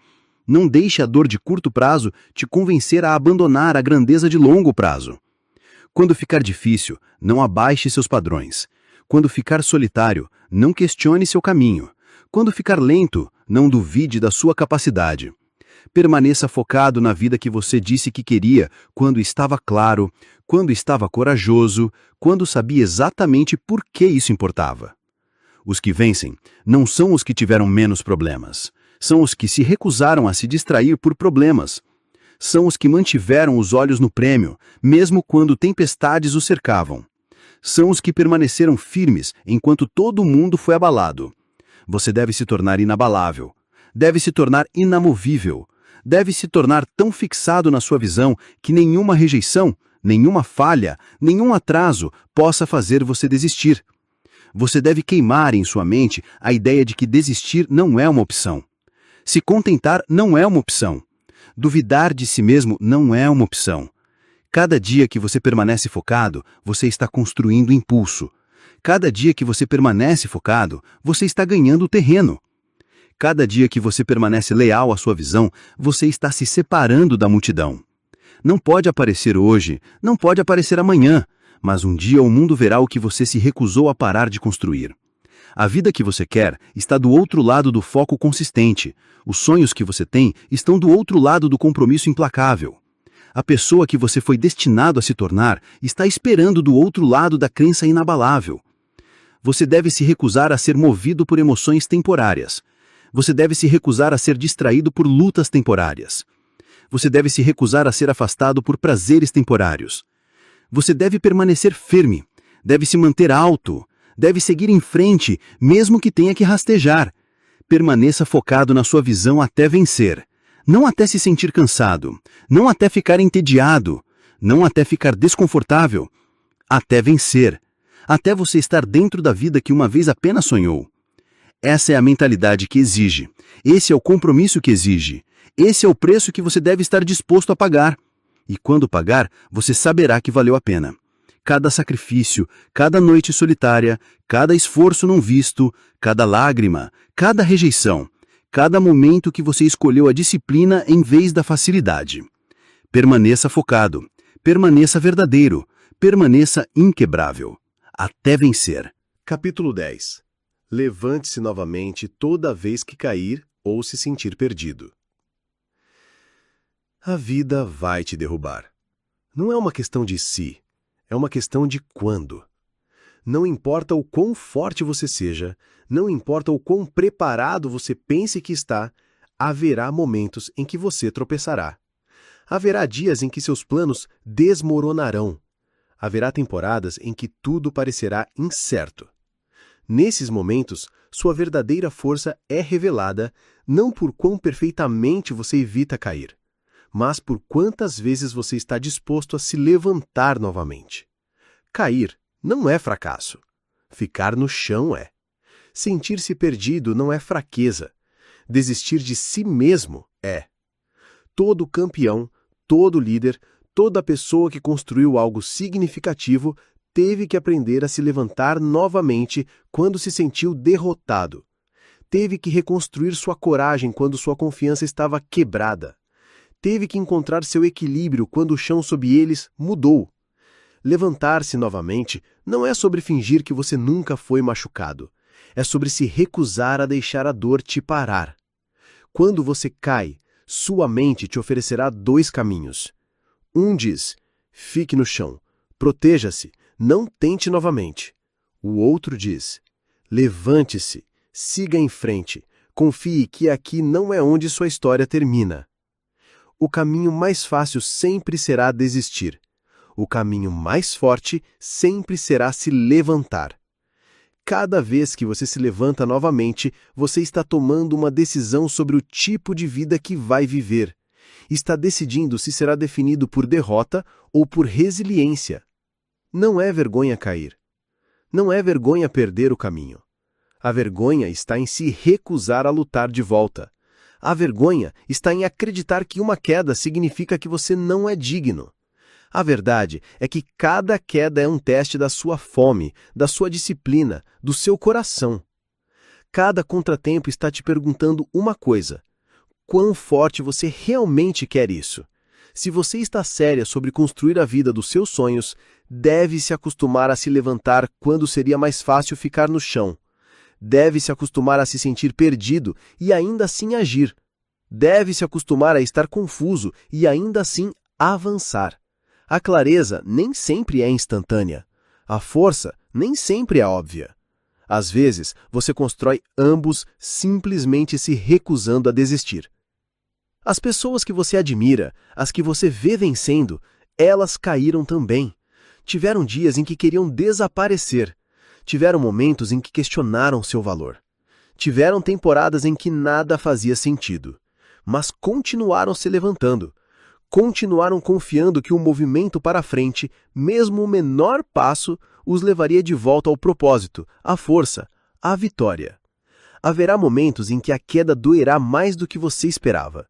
Não deixe a dor de curto prazo te convencer a abandonar a grandeza de longo prazo. Quando ficar difícil, não abaixe seus padrões. Quando ficar solitário, não questione seu caminho. Quando ficar lento, não duvide da sua capacidade. Permaneça focado na vida que você disse que queria quando estava claro, quando estava corajoso, quando sabia exatamente por que isso importava. Os que vencem não são os que tiveram menos problemas. São os que se recusaram a se distrair por problemas. São os que mantiveram os olhos no prêmio, mesmo quando tempestades os cercavam. São os que permaneceram firmes enquanto todo mundo foi abalado. Você deve se tornar inabalável. Deve se tornar inamovível. Deve se tornar tão fixado na sua visão que nenhuma rejeição, nenhuma falha, nenhum atraso possa fazer você desistir. Você deve queimar em sua mente a ideia de que desistir não é uma opção. Se contentar não é uma opção. Duvidar de si mesmo não é uma opção. Cada dia que você permanece focado, você está construindo impulso. Cada dia que você permanece focado, você está ganhando terreno. Cada dia que você permanece leal à sua visão, você está se separando da multidão. Não pode aparecer hoje, não pode aparecer amanhã, mas um dia o mundo verá o que você se recusou a parar de construir. A vida que você quer está do outro lado do foco consistente. Os sonhos que você tem estão do outro lado do compromisso implacável. A pessoa que você foi destinado a se tornar está esperando do outro lado da crença inabalável. Você deve se recusar a ser movido por emoções temporárias. Você deve se recusar a ser distraído por lutas temporárias. Você deve se recusar a ser afastado por prazeres temporários. Você deve permanecer firme, deve se manter alto, deve seguir em frente, mesmo que tenha que rastejar. Permaneça focado na sua visão até vencer. Não até se sentir cansado, não até ficar entediado, não até ficar desconfortável. Até vencer. Até você estar dentro da vida que uma vez apenas sonhou. Essa é a mentalidade que exige. Esse é o compromisso que exige. Esse é o preço que você deve estar disposto a pagar. E quando pagar, você saberá que valeu a pena. Cada sacrifício, cada noite solitária, cada esforço não visto, cada lágrima, cada rejeição, cada momento que você escolheu a disciplina em vez da facilidade. Permaneça focado, permaneça verdadeiro, permaneça inquebrável, até vencer. Capítulo 10. Levante-se novamente toda vez que cair ou se sentir perdido. A vida vai te derrubar. Não é uma questão de se, é uma questão de quando. Não importa o quão forte você seja, não importa o quão preparado você pense que está, haverá momentos em que você tropeçará. Haverá dias em que seus planos desmoronarão. Haverá temporadas em que tudo parecerá incerto. Nesses momentos, sua verdadeira força é revelada não por quão perfeitamente você evita cair, mas por quantas vezes você está disposto a se levantar novamente. Cair não é fracasso. Ficar no chão é. Sentir-se perdido não é fraqueza. Desistir de si mesmo é. Todo campeão, todo líder, toda pessoa que construiu algo significativo teve que aprender a se levantar novamente quando se sentiu derrotado. Teve que reconstruir sua coragem quando sua confiança estava quebrada. Teve que encontrar seu equilíbrio quando o chão sob eles mudou. Levantar-se novamente não é sobre fingir que você nunca foi machucado. É sobre se recusar a deixar a dor te parar. Quando você cai, sua mente te oferecerá dois caminhos. Um diz, fique no chão, proteja-se, não tente novamente. O outro diz, levante-se, siga em frente, confie que aqui não é onde sua história termina. O caminho mais fácil sempre será desistir. O caminho mais forte sempre será se levantar. Cada vez que você se levanta novamente, você está tomando uma decisão sobre o tipo de vida que vai viver. Está decidindo se será definido por derrota ou por resiliência. Não é vergonha cair. Não é vergonha perder o caminho. A vergonha está em se recusar a lutar de volta. A vergonha está em acreditar que uma queda significa que você não é digno. A verdade é que cada queda é um teste da sua fome, da sua disciplina, do seu coração. Cada contratempo está te perguntando uma coisa: quão forte você realmente quer isso? Se você está séria sobre construir a vida dos seus sonhos, deve se acostumar a se levantar quando seria mais fácil ficar no chão. Deve se acostumar a se sentir perdido e ainda assim agir. Deve se acostumar a estar confuso e ainda assim avançar. A clareza nem sempre é instantânea. A força nem sempre é óbvia. Às vezes, você constrói ambos simplesmente se recusando a desistir. As pessoas que você admira, as que você vê vencendo, elas caíram também. Tiveram dias em que queriam desaparecer. Tiveram momentos em que questionaram seu valor. Tiveram temporadas em que nada fazia sentido. Mas continuaram se levantando. Continuaram confiando que o movimento para frente, mesmo o menor passo, os levaria de volta ao propósito, à força, à vitória. Haverá momentos em que a queda doerá mais do que você esperava.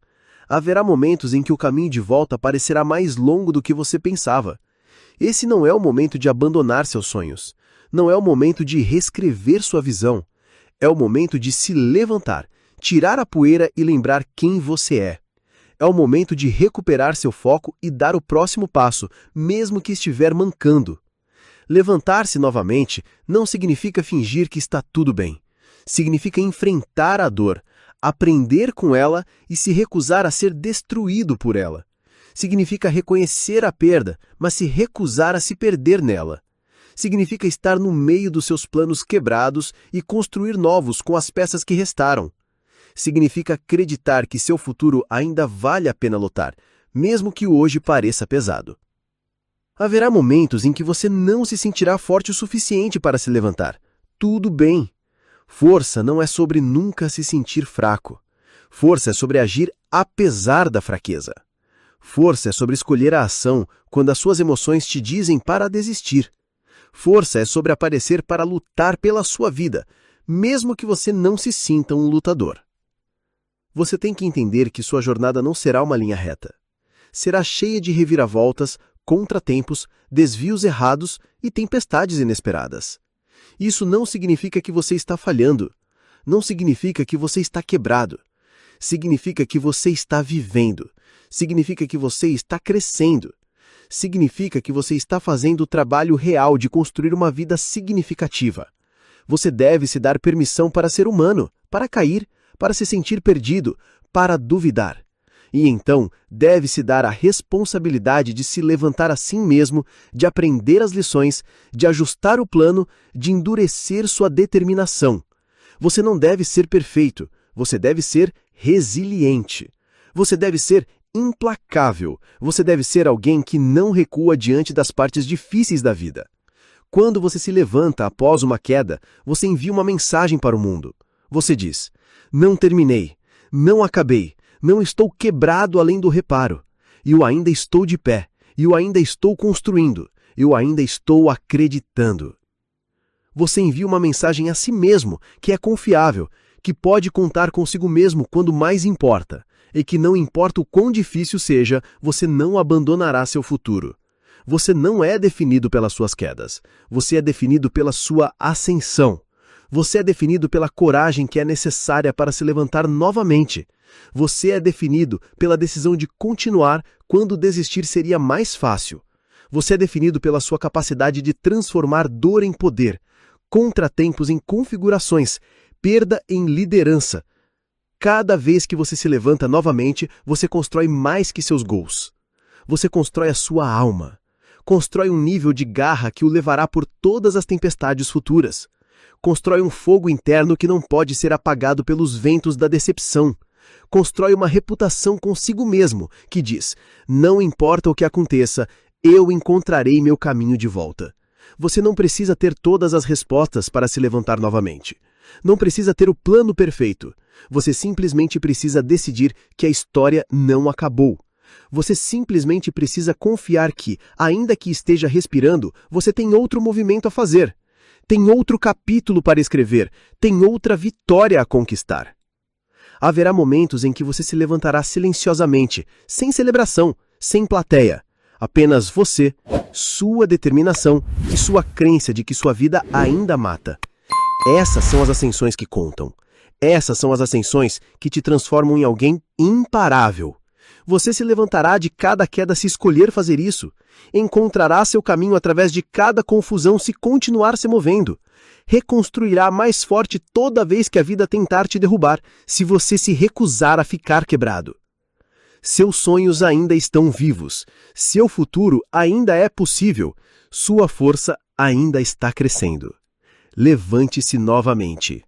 Haverá momentos em que o caminho de volta parecerá mais longo do que você pensava. Esse não é o momento de abandonar seus sonhos. Não é o momento de reescrever sua visão. É o momento de se levantar, tirar a poeira e lembrar quem você é. É o momento de recuperar seu foco e dar o próximo passo, mesmo que estiver mancando. Levantar-se novamente não significa fingir que está tudo bem. Significa enfrentar a dor, aprender com ela e se recusar a ser destruído por ela. Significa reconhecer a perda, mas se recusar a se perder nela. Significa estar no meio dos seus planos quebrados e construir novos com as peças que restaram. Significa acreditar que seu futuro ainda vale a pena lutar, mesmo que hoje pareça pesado. Haverá momentos em que você não se sentirá forte o suficiente para se levantar. Tudo bem. Força não é sobre nunca se sentir fraco. Força é sobre agir apesar da fraqueza. Força é sobre escolher a ação quando as suas emoções te dizem para desistir. Força é sobre aparecer para lutar pela sua vida, mesmo que você não se sinta um lutador. Você tem que entender que sua jornada não será uma linha reta. Será cheia de reviravoltas, contratempos, desvios errados e tempestades inesperadas. Isso não significa que você está falhando. Não significa que você está quebrado. Significa que você está vivendo. Significa que você está crescendo. Significa que você está fazendo o trabalho real de construir uma vida significativa. Você deve se dar permissão para ser humano, para cair, para se sentir perdido, para duvidar. E então, deve-se dar a responsabilidade de se levantar a si mesmo, de aprender as lições, de ajustar o plano, de endurecer sua determinação. Você não deve ser perfeito, você deve ser resiliente. Você deve ser implacável, você deve ser alguém que não recua diante das partes difíceis da vida. Quando você se levanta após uma queda, você envia uma mensagem para o mundo. Você diz: não terminei, não acabei, não estou quebrado além do reparo. Eu ainda estou de pé, eu ainda estou construindo, eu ainda estou acreditando. Você envia uma mensagem a si mesmo, que é confiável, que pode contar consigo mesmo quando mais importa, e que não importa o quão difícil seja, você não abandonará seu futuro. Você não é definido pelas suas quedas, você é definido pela sua ascensão. Você é definido pela coragem que é necessária para se levantar novamente. Você é definido pela decisão de continuar quando desistir seria mais fácil. Você é definido pela sua capacidade de transformar dor em poder, contratempos em configurações, perda em liderança. Cada vez que você se levanta novamente, você constrói mais que seus gols. Você constrói a sua alma. Constrói um nível de garra que o levará por todas as tempestades futuras. Constrói um fogo interno que não pode ser apagado pelos ventos da decepção. Constrói uma reputação consigo mesmo, que diz, não importa o que aconteça, eu encontrarei meu caminho de volta. Você não precisa ter todas as respostas para se levantar novamente. Não precisa ter o plano perfeito. Você simplesmente precisa decidir que a história não acabou. Você simplesmente precisa confiar que, ainda que esteja respirando, você tem outro movimento a fazer. Tem outro capítulo para escrever, tem outra vitória a conquistar. Haverá momentos em que você se levantará silenciosamente, sem celebração, sem plateia. Apenas você, sua determinação e sua crença de que sua vida ainda mata. Essas são as ascensões que contam. Essas são as ascensões que te transformam em alguém imparável. Você se levantará de cada queda se escolher fazer isso. Encontrará seu caminho através de cada confusão se continuar se movendo. Reconstruirá mais forte toda vez que a vida tentar te derrubar, se você se recusar a ficar quebrado. Seus sonhos ainda estão vivos. Seu futuro ainda é possível. Sua força ainda está crescendo. Levante-se novamente.